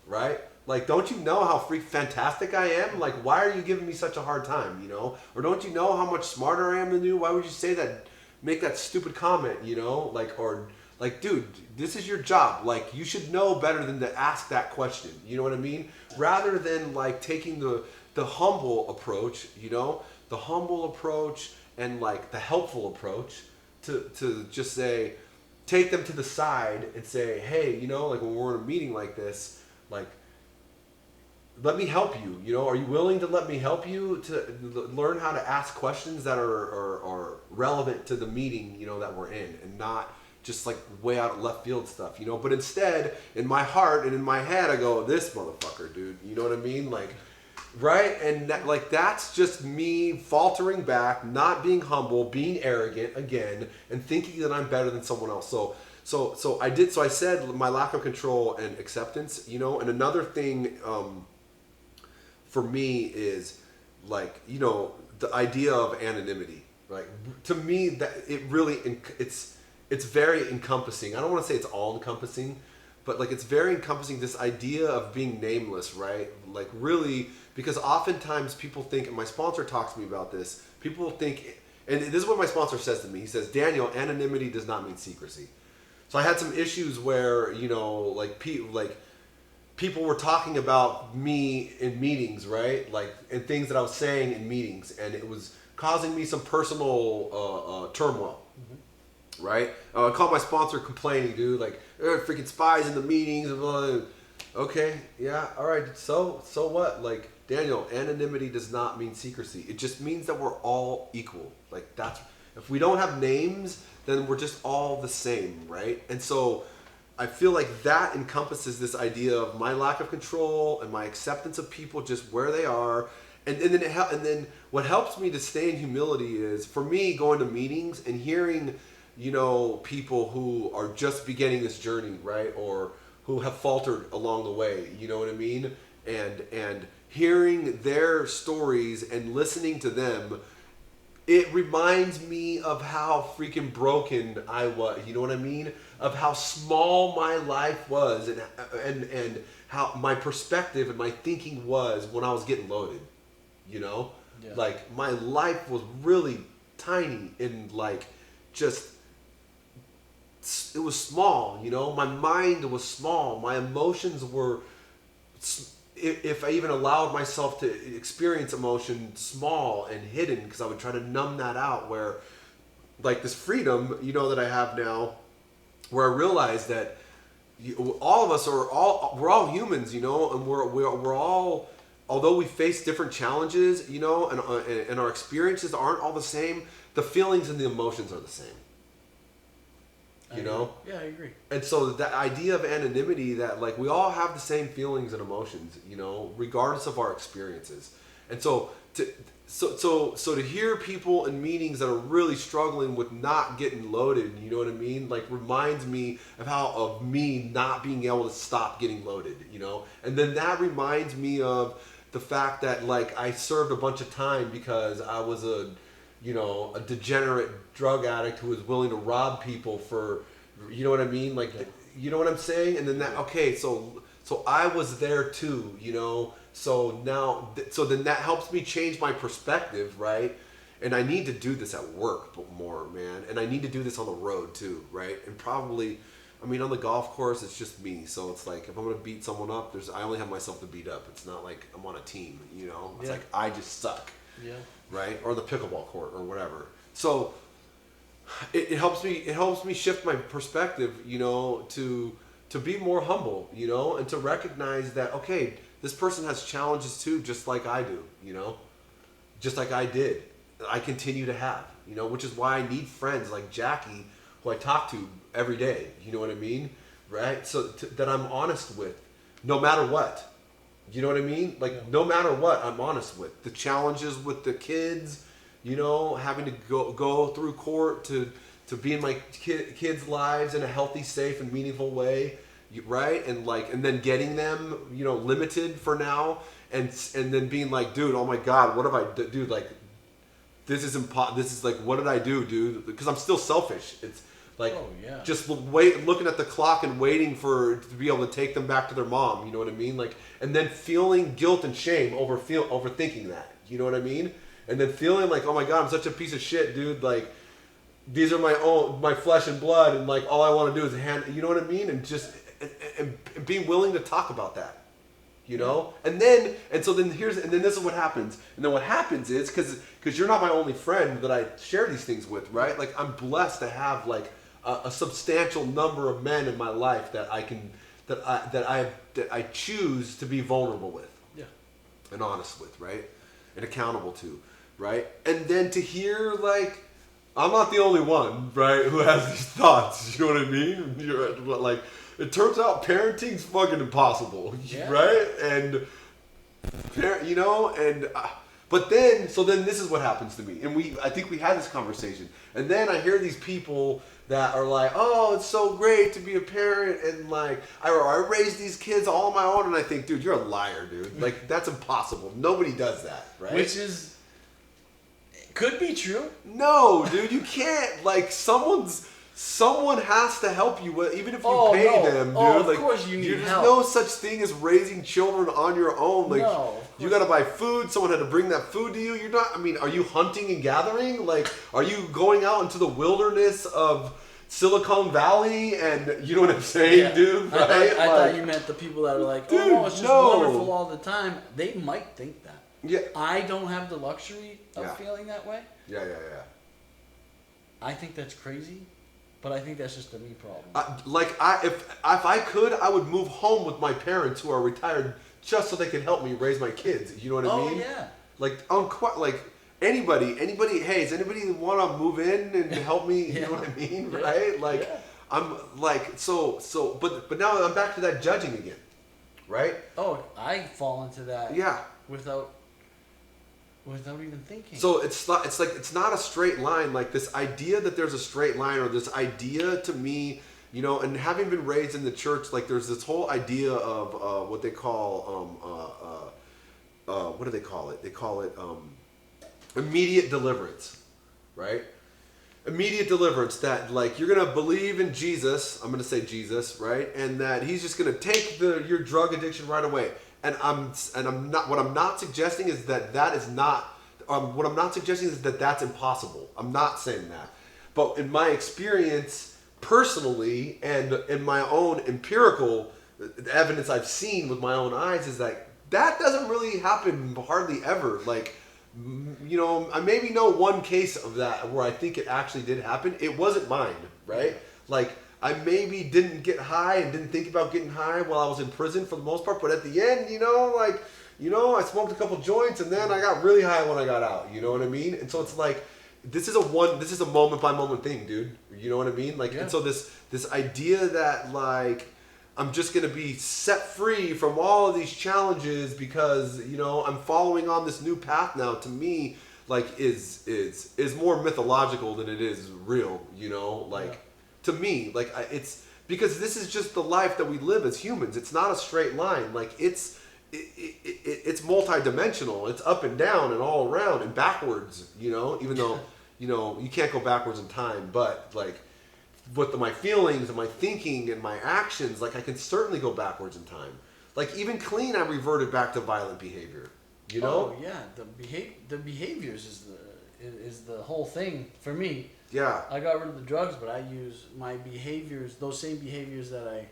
Right? Like, don't you know how fantastic I am? Like, why are you giving me such a hard time, you know? Or don't you know how much smarter I am than you? Why would you say that, make that stupid comment, you know? Like, or like, dude, this is your job. Like, you should know better than to ask that question. You know what I mean? Rather than like taking the humble approach, you know, the humble approach and like the helpful approach to just say, take them to the side and say, hey, you know, like when we're in a meeting like this, like, let me help you. You know, are you willing to let me help you to learn how to ask questions that are relevant to the meeting, you know, that we're in, and not just like way out of left field stuff, you know? But instead, in my heart and in my head, I go, this motherfucker, dude. You know what I mean? Like, right? And that, like, that's just me faltering back, not being humble, being arrogant again, and thinking that I'm better than someone else. So I said my lack of control and acceptance, you know. And another thing for me is like, you know, the idea of anonymity. Like, to me, that it really it's very encompassing. I don't want to say it's all encompassing, but like it's very encompassing, this idea of being nameless, right? Like really, because oftentimes people think, and my sponsor talks to me about this, people think, and this is what my sponsor says to me. He says, Daniel, anonymity does not mean secrecy. So I had some issues where, you know, like people were talking about me in meetings, right? Like, and things that I was saying in meetings, and it was causing me some personal turmoil. Mm-hmm. Right? I called my sponsor complaining, dude, like, freaking spies in the meetings. And blah, blah. Okay, yeah, all right. So what? Like, Daniel, anonymity does not mean secrecy. It just means that we're all equal. Like, that's, if we don't have names, then we're just all the same, right? And so I feel like that encompasses this idea of my lack of control and my acceptance of people just where they are. And then what helps me to stay in humility is, for me, going to meetings and hearing, you know, people who are just beginning this journey, right? Or who have faltered along the way, you know what I mean? and hearing their stories and listening to them, it reminds me of how freaking broken I was. You know what I mean? Of how small my life was, and how my perspective and my thinking was when I was getting loaded. You know, like my life was really tiny and like just. It was small, you know. My mind was small. My emotions were, if I even allowed myself to experience emotion, small and hidden, because I would try to numb that out. Where, like this freedom, you know, that I have now, where I realize that all of us we're all humans, you know, and we're all, although we face different challenges, you know, and our experiences aren't all the same. The feelings and the emotions are the same. You know? Yeah, I agree. And so that idea of anonymity, that like we all have the same feelings and emotions, you know, regardless of our experiences. And so to hear people in meetings that are really struggling with not getting loaded, you know what I mean? Like reminds me of me not being able to stop getting loaded, you know? And then that reminds me of the fact that like I served a bunch of time because I was a degenerate drug addict who was willing to rob people for, you know what I mean? Like, you know what I'm saying? And then so I was there too, you know? So now, so then that helps me change my perspective, right? And I need to do this at work more, man. And I need to do this on the road too, right? And probably, I mean, on the golf course, it's just me. So it's like, if I'm going to beat someone up, I only have myself to beat up. It's not like I'm on a team, you know? It's like, I just suck. Yeah. Right? Or the pickleball court or whatever. So it helps me shift my perspective, you know, to be more humble, you know, and to recognize that, okay, this person has challenges too, just like I do, you know, just like I did. I continue to have, you know, which is why I need friends like Jackie, who I talk to every day, you know what I mean? Right? So that I'm honest with, no matter what. You know what I mean? Like, no matter what, I'm honest with. The challenges with the kids, you know, having to go through court to be in my kids' lives in a healthy, safe, and meaningful way, right? And then getting them, you know, limited for now, and then being like, dude, oh my God, what have I dude? Like, this is This is like, what did I do, dude? Because I'm still selfish. It's like, just looking at the clock and waiting to be able to take them back to their mom. You know what I mean? Like, and then feeling guilt and shame over thinking that. You know what I mean? And then feeling like, oh my God, I'm such a piece of shit, dude. Like, these are my flesh and blood, and like all I want to do is you know what I mean? And just and being willing to talk about that. You know? And then this is what happens. And then what happens is, because you're not my only friend that I share these things with, right? Like, I'm blessed to have like a substantial number of men in my life that I choose to be vulnerable with. Yeah. And honest with, right? And accountable to, right? And then to hear, like, I'm not the only one, right, who has these thoughts, you know what I mean? Like, it turns out parenting's fucking impossible, right? And, you know, and, but then this is what happens to me. And I think we had this conversation. And then I hear these people that are like, oh, it's so great to be a parent, and like, I raised these kids all on my own, and I think, dude, you're a liar, dude. Like, that's impossible. Nobody does that, right? Which could be true. No, dude, you can't. Like, someone has to help you, even if you pay them, dude. Oh, of like, course you need there's help. no such thing as raising children on your own. Like, you gotta buy food. Someone had to bring that food to you. You're not. I mean, are you hunting and gathering? Like, are you going out into the wilderness of Silicon Valley? And you know what I'm saying, dude? Right? I thought you meant the people that are like, dude, it's just wonderful all the time. They might think that. Yeah. I don't have the luxury of feeling that way. Yeah. I think that's crazy. But I think that's just a me problem. If I could, I would move home with my parents who are retired just so they can help me raise my kids. You know what I mean? Oh, yeah. Anybody. Hey, does anybody want to move in and help me? You know what I mean, right? Like, I'm like but now I'm back to that judging again, right? Oh, I fall into that. Yeah. Without even thinking. So it's not a straight line. Like, this idea that there's a straight line, or this idea to me you know, and having been raised in the church, like there's this whole idea of what they call what do they call it? They call it immediate deliverance, right? Immediate deliverance, that like you're gonna believe in Jesus. I'm gonna say Jesus, right? And that he's just gonna take your drug addiction right away. And I'm not. What I'm not suggesting is that is not. What I'm not suggesting is that that's impossible. I'm not saying that. But in my experience, personally, and in my own empirical evidence I've seen with my own eyes, is that doesn't really happen hardly ever. Like, you know, I maybe know one case of that where I think it actually did happen. It wasn't mine, right? Like, I maybe didn't get high and didn't think about getting high while I was in prison for the most part. But at the end, you know, like, you know, I smoked a couple joints and then I got really high when I got out. You know what I mean? And so it's like, this is a moment by moment thing, dude. You know what I mean? Like, and so this idea that like, I'm just going to be set free from all of these challenges because, you know, I'm following on this new path now, to me, like, is more mythological than it is real, you know? Like, to me, like, it's because this is just the life that we live as humans. It's not a straight line. Like, it's multidimensional. It's up and down and all around and backwards, you know? Even though, you know, you can't go backwards in time, but, like, with my feelings and my thinking and my actions, like I can certainly go backwards in time. Like even clean, I reverted back to violent behavior. You know? Oh yeah, the behaviors is the whole thing for me. Yeah. I got rid of the drugs, but I use my behaviors, those same behaviors that I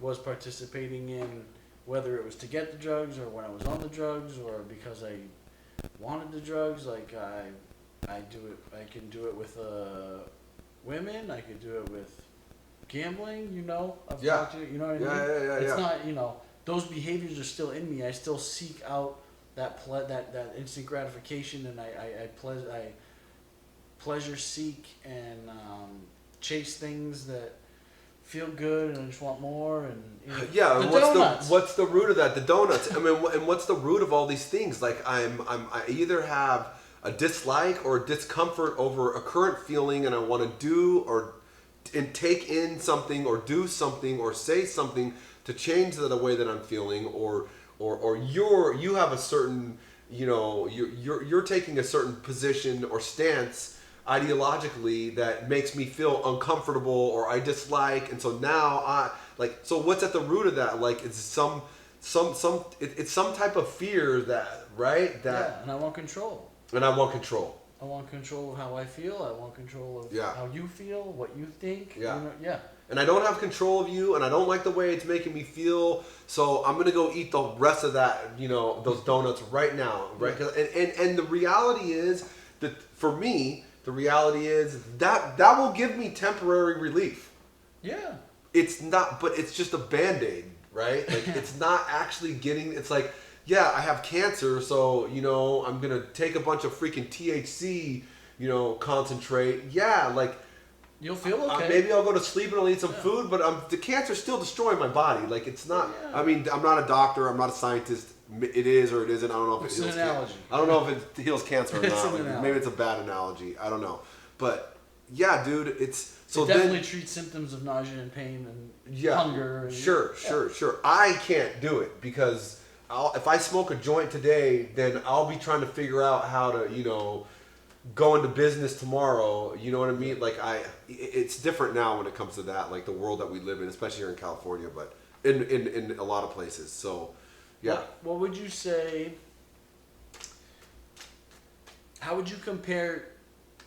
was participating in, whether it was to get the drugs or when I was on the drugs or because I wanted the drugs. Like I do it. I can do it with women. I could do it with gambling, you know. I've talked to you, you know what I mean? Yeah. It's not, you know, those behaviors are still in me. I still seek out that instant gratification, and I pleasure seek and chase things that feel good, and I just want more. And you know, yeah, and donuts. what's the root of that? The donuts. I mean, and what's the root of all these things? Like I either have a dislike or a discomfort over a current feeling, and I want to do and take in something or do something or say something to change the way that I'm feeling, or you have a certain, you know, you're taking a certain position or stance ideologically that makes me feel uncomfortable or I dislike, and so now so what's at the root of that? Like it's it's some type of fear that, right? And I want control. And I want control. I want control of how I feel. I want control of how you feel, what you think. Yeah. You know, And I don't have control of you, and I don't like the way it's making me feel. So I'm gonna go eat the rest of that, you know, those donuts right now, right? And the reality is that for me, the reality is that will give me temporary relief. Yeah. It's not, but it's just a Band-Aid, right? Like it's not actually getting. It's like, yeah, I have cancer, so, you know, I'm going to take a bunch of freaking THC, you know, concentrate. Yeah, like... You'll feel okay. Maybe I'll go to sleep and I'll eat some food, but the cancer's still destroying my body. Like, it's not... Yeah. I mean, I'm not a doctor. I'm not a scientist. It is or it isn't. I don't know if it heals... It's an analogy. I don't know if it heals cancer or It's not. an Like, analogy. maybe it's a bad analogy. I don't know. But, yeah, dude, it's... So it definitely treats symptoms of nausea and pain and hunger. And, Sure. I can't do it because... if I smoke a joint today, then I'll be trying to figure out how to, you know, go into business tomorrow. You know what I mean? Like it's different now when it comes to that, like the world that we live in, especially here in California, but in a lot of places. So, yeah. What would you say? How would you compare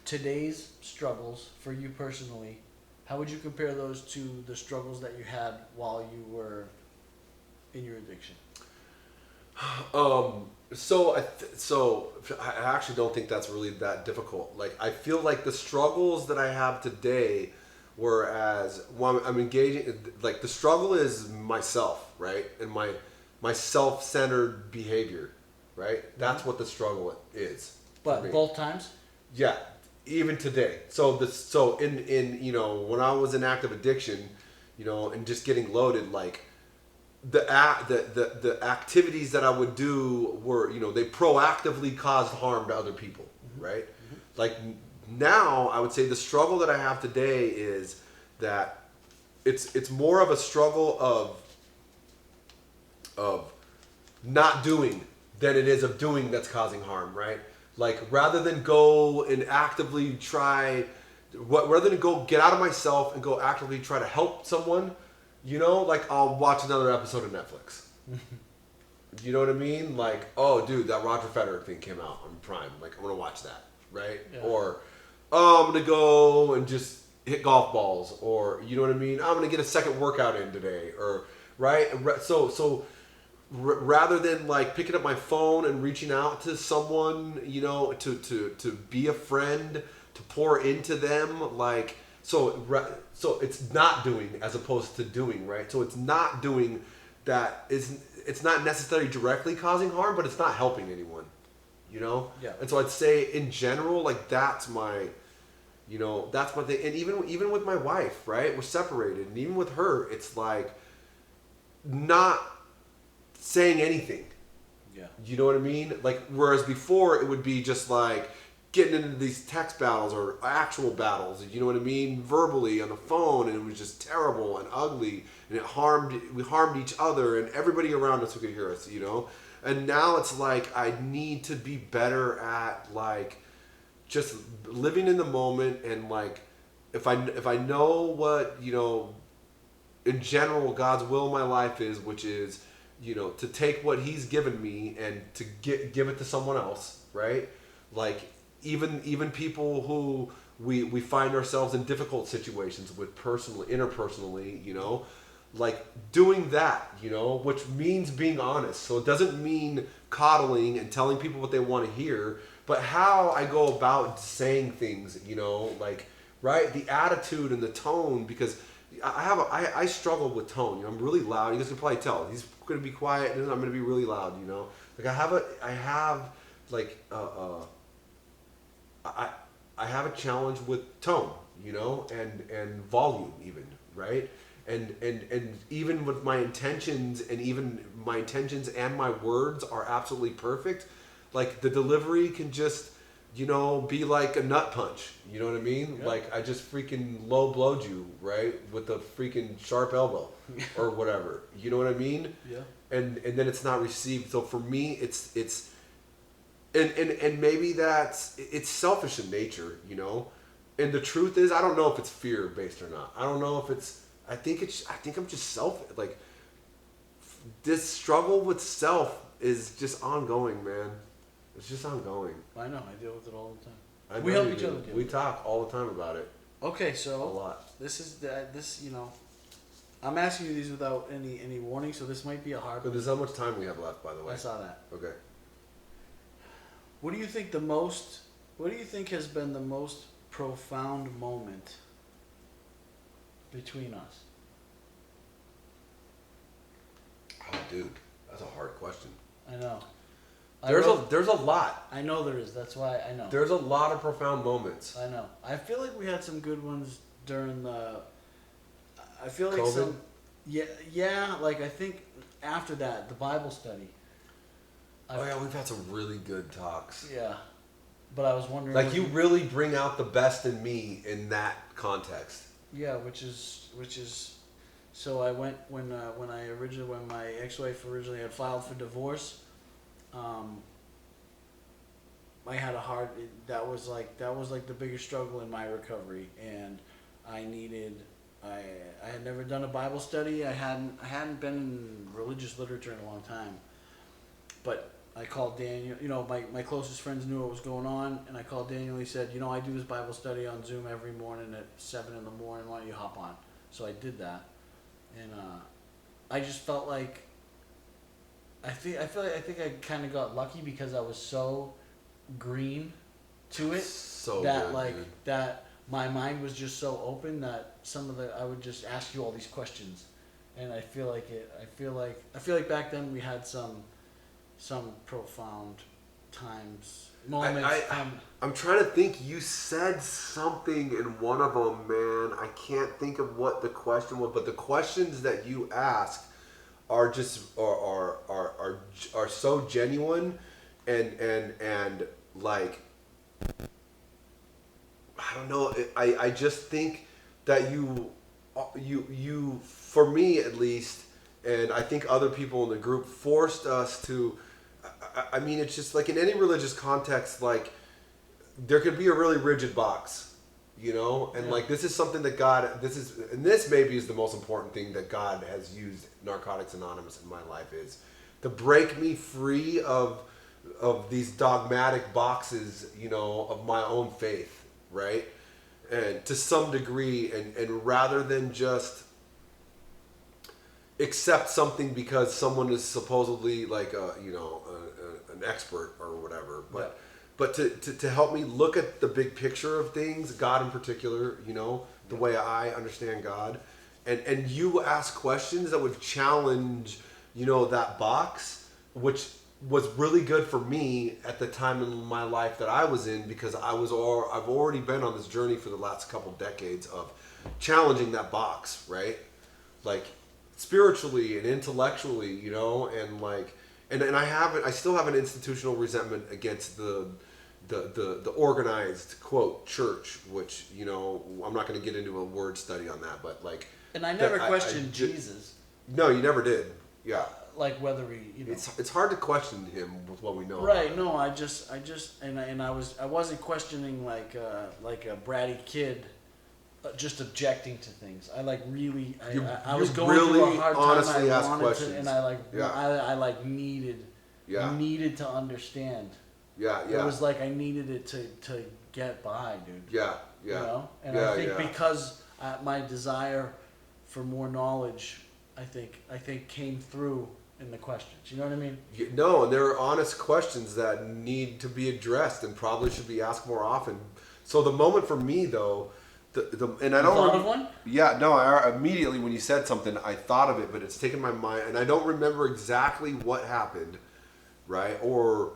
today's struggles for you personally? How would you compare those to the struggles that you had while you were in your addiction? So I actually don't think that's really that difficult. Like I feel like the struggles that I have today, whereas when I'm engaging, like the struggle is myself, right, and my self-centered behavior, right. That's what the struggle is. But both times. Yeah, even today. So in you know, when I was in active addiction, you know, and just getting loaded, like. The activities that I would do were, you know, they proactively caused harm to other people, right? Mm-hmm. Like now, I would say the struggle that I have today is that it's more of a struggle of not doing than it is of doing that's causing harm, right? Like rather than go and actively try, rather than go get out of myself and go actively try to help someone, like I'll watch another episode of Netflix. You know what I mean? Like, oh, dude, that Roger Federer thing came out on Prime. Like, I'm gonna watch that, right? Yeah. Or, oh, I'm gonna go and just hit golf balls, or you know what I mean? I'm gonna get a second workout in today, or right? Rather than like picking up my phone and reaching out to someone, to be a friend, to pour into them, like so it's not doing as opposed to doing, right? So it's not doing that is it's not necessarily directly causing harm, but it's not helping anyone, Yeah. And so I'd say in general, like that's my thing. And even with my wife, right? We're separated, and even with her, it's like not saying anything. Yeah. You know what I mean? Like, whereas before it would be just like getting into these text battles or actual battles, you know what I mean? Verbally on the phone, and it was just terrible and ugly, and we harmed each other and everybody around us who could hear us, And now it's like I need to be better at like just living in the moment, and like if I know what, in general God's will in my life is, which is to take what he's given me and to give it to someone else, right? Like even people who we find ourselves in difficult situations with interpersonally, like doing that, which means being honest. So it doesn't mean coddling and telling people what they want to hear, but how I go about saying things, like, right? The attitude and the tone, because I struggle with tone. I'm really loud. You guys can probably tell. He's going to be quiet, and then I'm going to be really loud. Like I have a challenge with tone, and volume even, right? And even with my intentions, and my words are absolutely perfect. Like the delivery can just be like a nut punch. You know what I mean? Yeah. Like I just freaking low blowed you, right? With a freaking sharp elbow or whatever. You know what I mean? Yeah. And then it's not received. So for me, it's and maybe it's selfish in nature, And the truth is, I don't know if it's fear based or not. I don't know if it's. I think I'm just selfish. Like this struggle with self is just ongoing, man. It's just ongoing. I know. I deal with it all the time. I We know help you each do. other deal We with it. talk all the time about it. Okay, A so lot. this is I'm asking you these without any warning, so this might be a hard But one. there's how much time we have left, by the way. I saw that. Okay. What do you think has been the most profound moment between us? Oh, dude, that's a hard question. I know. There's a lot. I know there is. That's why I know. There's a lot of profound moments. I know. I feel like we had some good ones during the. I feel like COVID? yeah. Like I think after that, the Bible study. Oh yeah, we've had some really good talks. Yeah, but I was wondering. Like you really bring out the best in me in that context. Yeah, which is. So I went when my ex-wife originally had filed for divorce. I had a hard. That was like the biggest struggle in my recovery, and I had never done a Bible study. I hadn't been in religious literature in a long time, but I called Daniel. My closest friends knew what was going on, and I called Daniel. He said, I do this Bible study on Zoom every morning at 7 a.m. Why don't you hop on? So I did that, and I just felt like. I think I kind of got lucky because I was so green to it So that good, dude. that my mind was just so open that I would just ask you all these questions, and I feel like back then we had some profound moments. I'm trying to think. You said something in one of them, man. I can't think of what the question was, but the questions that you asked are just are so genuine and like I don't know. I just think that you for me at least, and I think other people in the group forced us to. I mean, it's just like in any religious context, like there could be a really rigid box, you know, and like this is something that God, this maybe is the most important thing that God has used Narcotics Anonymous in my life, is to break me free of these dogmatic boxes, you know, of my own faith, right? And to some degree, and rather than just accept something because someone is supposedly like an expert or whatever, but to help me look at the big picture of things, God in particular, you know, the way I understand God, and you ask questions that would challenge, you know, that box, which was really good for me at the time in my life that I was in, because I've already been on this journey for the last couple decades of challenging that box, right? Like spiritually and intellectually, you know, and like, and I still have an institutional resentment against the organized quote church, which, you know, I'm not going to get into a word study on that, but like, and I never questioned Jesus. No, you never did. Yeah. Like whether we, you know, it's hard to question him with what we know. Right. No, I wasn't questioning like a bratty kid, just objecting to things. I like really, I was going really through a hard time. honestly I asked wanted questions. to, and I like, Yeah. I like needed to understand. Yeah. It was like I needed it to get by, dude. Yeah. You know, and I think because my desire for more knowledge, I think came through in the questions. You know what I mean? No, and there are honest questions that need to be addressed and probably should be asked more often. So the moment for me, though, and I don't thought of one? Yeah, no. Immediately when you said something, I thought of it, but it's taken my mind, and I don't remember exactly what happened, right, or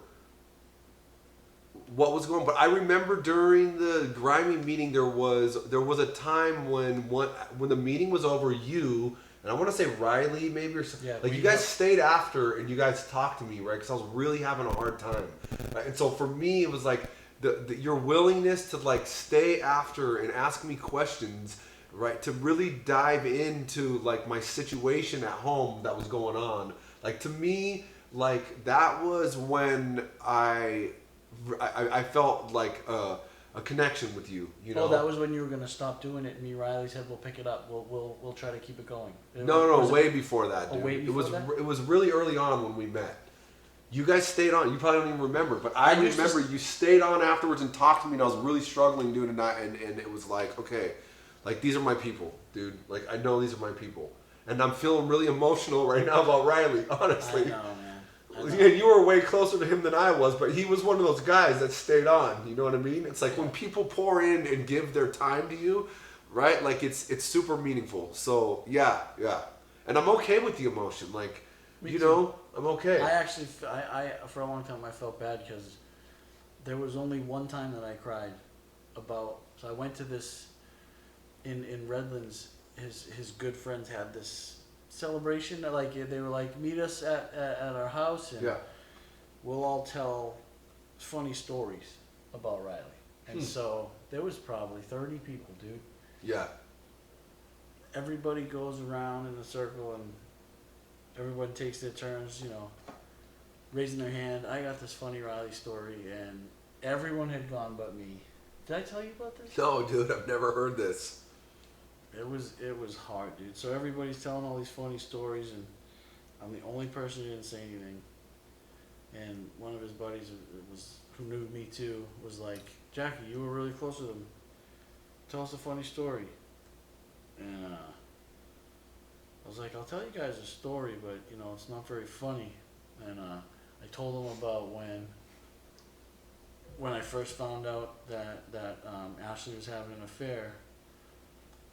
what was going on. But I remember during the grimy meeting, there was a time when the meeting was over, you. And I want to say Riley maybe or something. Yeah, like you guys stayed after and you guys talked to me, right? Because I was really having a hard time. Right? And so for me, it was like your willingness to like stay after and ask me questions, right? To really dive into like my situation at home that was going on. Like to me, like that was when I felt like a connection with you, you know. Oh, that was when you were gonna stop doing it, and me, Riley said, "We'll pick it up. We'll try to keep it going." No, way before that, dude. Way before that? It was really early on when we met. You guys stayed on. You probably don't even remember, but I remember you stayed on afterwards and talked to me, and I was really struggling, dude. And it was like, okay, like these are my people, dude. Like I know these are my people, and I'm feeling really emotional right now about Riley. Honestly, I know, man. yeah, you were way closer to him than I was, but he was one of those guys that stayed on. You know what I mean? It's like when people pour in and give their time to you, right? Like it's super meaningful. So yeah, and I'm okay with the emotion. Like Me you too. know, I'm okay. I actually, I for a long time I felt bad because there was only one time that I cried about. So I went to this in Redlands. His good friends had this celebration. Like they were like, meet us at our house, and Yeah. we'll all tell funny stories about Riley. And so there was probably 30 people, dude. Yeah. Everybody goes around in a circle and everyone takes their turns, you know, raising their hand. I got this funny Riley story, and everyone had gone but me. Did I tell you about this? No, dude, I've never heard this. It was hard, dude. So everybody's telling all these funny stories, and I'm the only person who didn't say anything. And one of his buddies who knew me too was like, "Jackie, you were really close with him. Tell us a funny story." And I was like, "I'll tell you guys a story, but you know it's not very funny." And I told him about when I first found out that Ashley was having an affair.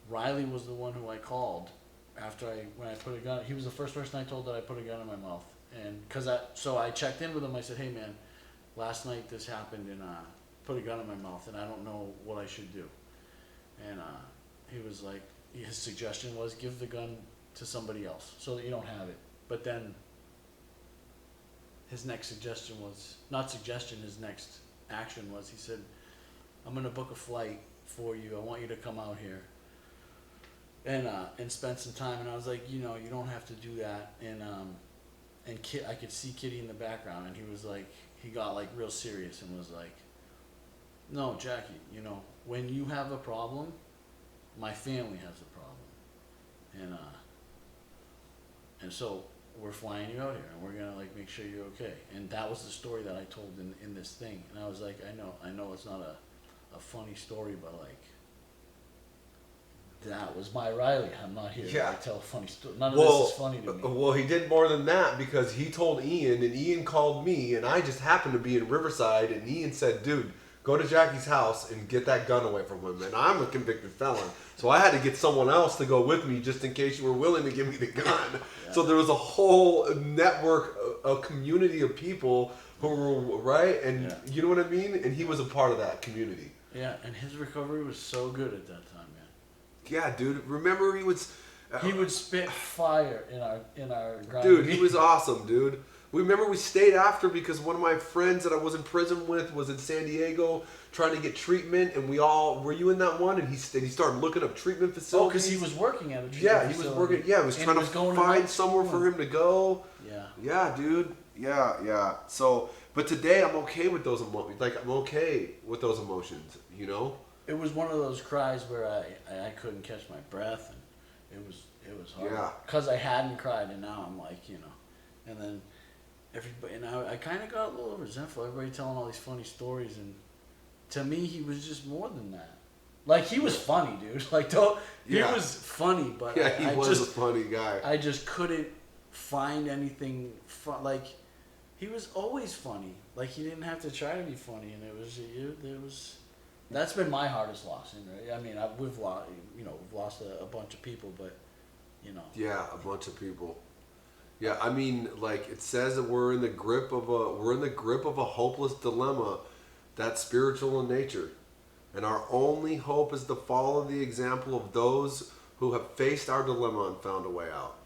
Riley was the one who I called when I put a gun. He was the first person I told that I put a gun in my mouth, and so I checked in with him. I said, "Hey man, last night this happened, and put a gun in my mouth, and I don't know what I should do." And he was like, his suggestion was give the gun to somebody else so that you don't have it. But then his next suggestion was his next action was he said, "I'm gonna book a flight for you. I want you to come out here." and spent some time. And I was like, you know, you don't have to do that. And I could see Kitty in the background, and he was like, he got like real serious and was like, no, Jackie, you know, when you have a problem, my family has a problem, and so we're flying you out here, and we're gonna like make sure you're okay. And that was the story that I told in this thing. And I was like, I know it's not a funny story, but like, that was my Riley. I'm not here to like, tell a funny story. None of this is funny to me. Well, he did more than that because he told Ian, and Ian called me, and I just happened to be in Riverside, and Ian said, dude, go to Jackie's house and get that gun away from him. And I'm a convicted felon, so I had to get someone else to go with me just in case you were willing to give me the gun. Yeah. So there was a whole network, a community of people who were, right? And you know what I mean? And he was a part of that community. Yeah, and his recovery was so good at that time, man. Yeah, dude. Remember he would spit fire in our dude, he was awesome, dude. Remember we stayed after because one of my friends that I was in prison with was in San Diego trying to get treatment, and were you in that one? And he started looking up treatment facilities. Oh, because he was working at a treatment facility. he was working. Yeah, he was trying to find somewhere for him to go. Yeah. Yeah, dude. Yeah. So, but today I'm okay with those emotions. Like I'm okay with those emotions. You know. It was one of those cries where I couldn't catch my breath, and it was hard. Yeah. Because I hadn't cried, and now I'm like, you know, and then. Everybody, and I kind of got a little resentful. Everybody telling all these funny stories, and to me, he was just more than that. Like he was funny, dude. Like he was funny, but he was a funny guy. I just couldn't find anything fun. Like he was always funny. Like he didn't have to try to be funny, and it was. That's been my hardest loss. Right? I mean, we've lost a bunch of people, but you know. Yeah, a bunch of people. Yeah, I mean, like it says that we're in the grip of a hopeless dilemma that's spiritual in nature, and our only hope is to follow the example of those who have faced our dilemma and found a way out.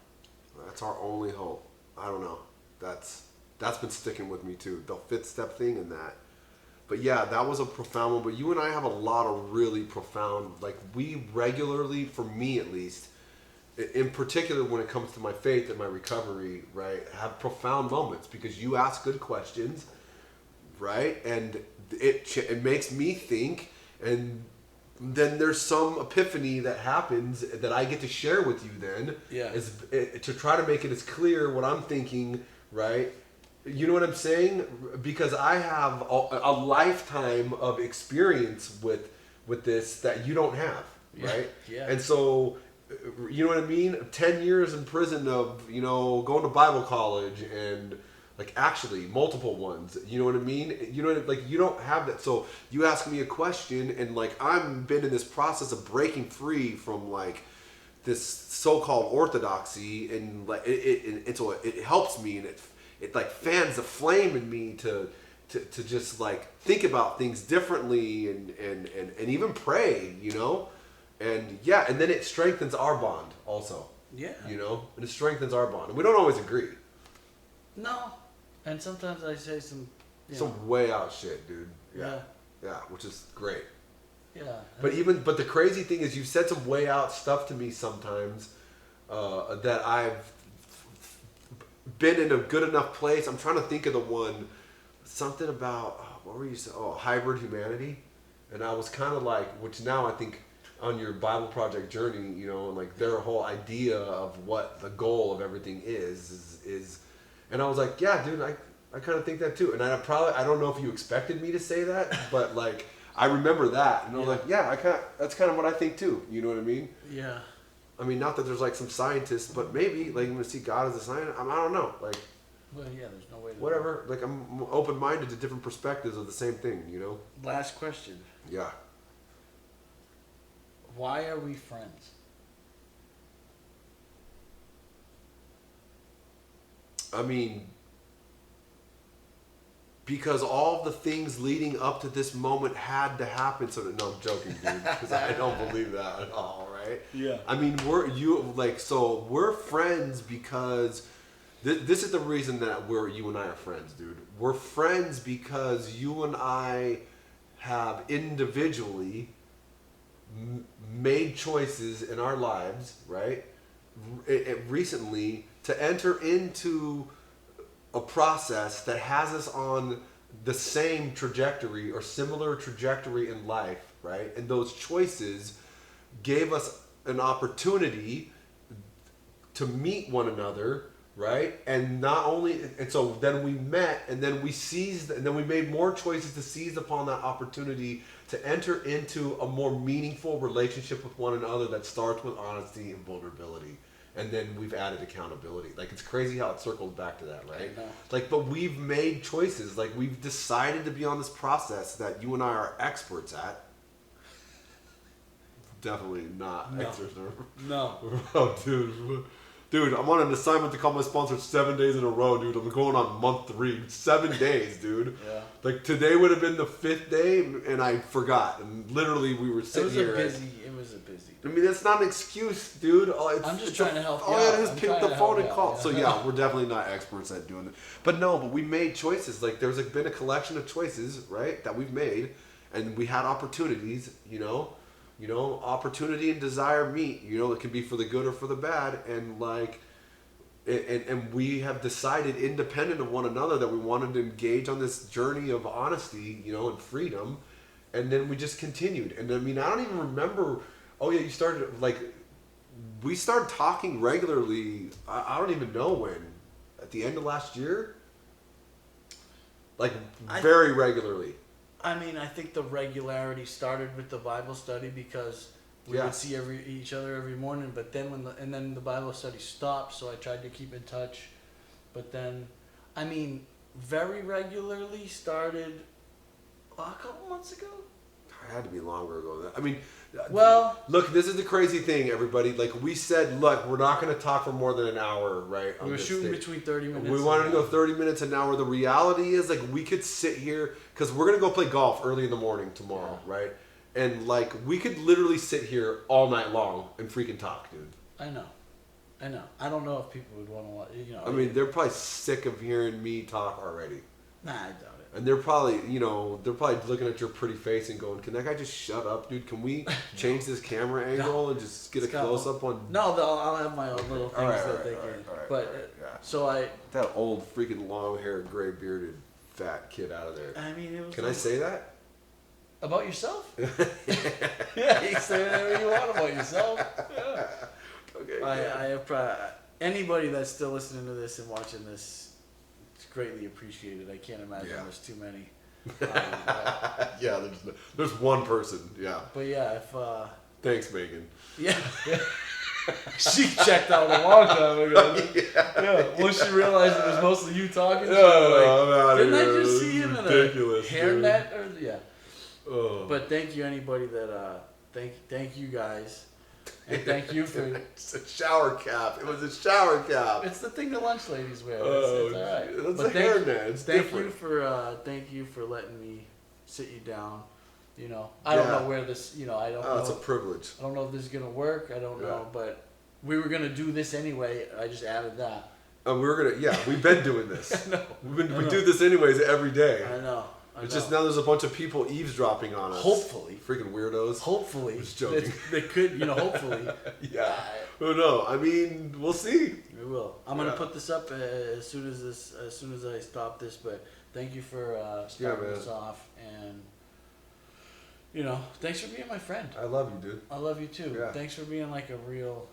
That's our only hope. I don't know. That's been sticking with me too. The fifth step thing and that. But yeah, that was a profound one. But you and I have a lot of really profound. Like we regularly, for me at least. In particular, when it comes to my faith and my recovery, right, have profound moments because you ask good questions, right, and it makes me think, and then there's some epiphany that happens that I get to share with you. Then, to try to make it as clear what I'm thinking, right. You know what I'm saying? Because I have a lifetime of experience with this that you don't have, right? Yeah. And so. You know what I mean? 10 years in prison of, you know, going to Bible college and like actually multiple ones. You know what I mean? You know, like you don't have that. So you ask me a question and like I'm been in this process of breaking free from like this so-called orthodoxy and like and so it helps me and it like fans the flame in me to just like think about things differently and even pray, you know? And yeah, and then it strengthens our bond also. Yeah. You know? And it strengthens our bond. And we don't always agree. No. And sometimes I say some way out shit, dude. Yeah. Yeah, which is great. Yeah. But the crazy thing is you've said some way out stuff to me sometimes that I've been in a good enough place. I'm trying to think of the one, something about, what were you saying? Oh, hybrid humanity. And I was kind of like, which now I think on your Bible Project journey, you know, and like their whole idea of what the goal of everything is, and I was like, yeah, dude, I kind of think that too. And I don't know if you expected me to say that, but like, I remember that. And I was like, yeah, that's kind of what I think too. You know what I mean? Yeah. I mean, not that there's like some scientists, but maybe like I'm going to see God as a scientist. I don't know. Like, well, yeah, there's no way to whatever. Like I'm open-minded to different perspectives of the same thing, you know? Last question. Yeah. Why are we friends? I mean, because all the things leading up to this moment had to happen. So no, I'm joking, dude. Because I don't believe that at all, right? Yeah. I mean, we're friends because this is the reason that you and I are friends, dude. We're friends because you and I have individually made choices in our lives, right? Recently to enter into a process that has us on the same trajectory or similar trajectory in life, right? And those choices gave us an opportunity to meet one another, right? And not only, and so then we met, and then we seized, and then we made more choices to seize upon that opportunity to enter into a more meaningful relationship with one another that starts with honesty and vulnerability. And then we've added accountability. Like, it's crazy how it circles back to that, right? Like, but we've made choices. Like, we've decided to be on this process that you and I are experts at. Definitely not experts. No. Oh, dude, I'm on an assignment to call my sponsor 7 days in a row, dude. I'm going on month 3. 7 days, dude. Yeah. Like, today would have been the 5th day, and I forgot. And literally, we were sitting here. It was a busy. I mean, that's not an excuse, dude. I'm just trying to help you all I out. had is I'm pick trying the to phone help and you call. out, yeah. So yeah, we're definitely not experts at doing it. But no, but we made choices. Like, there's been a collection of choices, right, that we've made, and we had opportunities. You know, opportunity and desire meet. You know, it can be for the good or for the bad, and like. And we have decided, independent of one another, that we wanted to engage on this journey of honesty, you know, and freedom. And then we just continued. And I mean, I don't even remember. Oh yeah, you started, like, we started talking regularly. I don't even know when. At the end of last year? Like, very regularly. I mean, I think the regularity started with the Bible study because we would see each other every morning. But then then the Bible study stopped, so I tried to keep in touch. But then, I mean, very regularly started a couple months ago. It had to be longer ago. I mean, well, look, this is the crazy thing, everybody. Like, we said, look, we're not going to talk for more than an hour, right? We were shooting between 30 minutes. We wanted to go 30 minutes an hour. The reality is, like, we could sit here because we're going to go play golf early in the morning tomorrow, right? And, like, we could literally sit here all night long and freaking talk, dude. I know. I don't know if people would want to watch, you know. I mean, they're probably sick of hearing me talk already. Nah, I doubt it. And they're probably, they're probably looking at your pretty face and going, can that guy just shut up, dude? Can we change this camera angle and just get a close-up on... No, I'll have my own little things that they can... But, so I... That old freaking long-haired, gray-bearded, fat kid out of there. I mean, it was... Can I say that? About yourself? Yeah, you can say whatever you want about yourself. Yeah. Okay. I have anybody that's still listening to this and watching this, it's greatly appreciated. I can't imagine there's too many. Yeah, there's one person. Yeah. But yeah, if thanks, Megan. Yeah. She checked out a long time ago. Yeah. Once she realized it was mostly you talking, she was like, didn't I just see him in a hairnet? Or yeah. Oh. But thank you, anybody that thank you guys, and thank you for. It's a shower cap. It was a shower cap. It's the thing the lunch ladies wear. It's all right. That's a hairnet. It's different. Thank you for letting me sit you down. You know, I don't know where this. You know, I don't know. It's a privilege. I don't know if this is gonna work. I don't know, but we were gonna do this anyway. I just added that. We've been doing this. I know. We do this anyways every day. I know. It's just now there's a bunch of people eavesdropping on us. Hopefully. Freaking weirdos. Hopefully. Just joking. They could, hopefully. Yeah. Oh no. I mean, we'll see. We will. I'm gonna put this up as soon as I stop this. But thank you for starting this off, and thanks for being my friend. I love you, dude. I love you too. Yeah. Thanks for being like a real,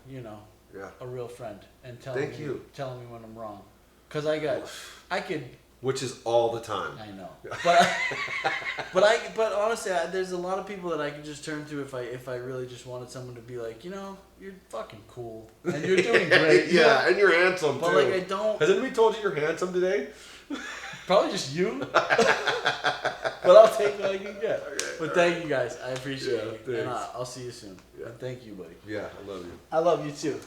a real friend, and telling me when I'm wrong. Cause I could. Which is all the time. I know, but honestly, there's a lot of people that I can just turn to if I really just wanted someone to be like, you're fucking cool and you're doing great. Yeah, and you're handsome too. But like, I don't. Has anybody told you you're handsome today? Probably just you. But I'll take what I can get. But thank you guys, I appreciate it, and I'll see you soon. Yeah. And thank you, buddy. Yeah, I love you. I love you too.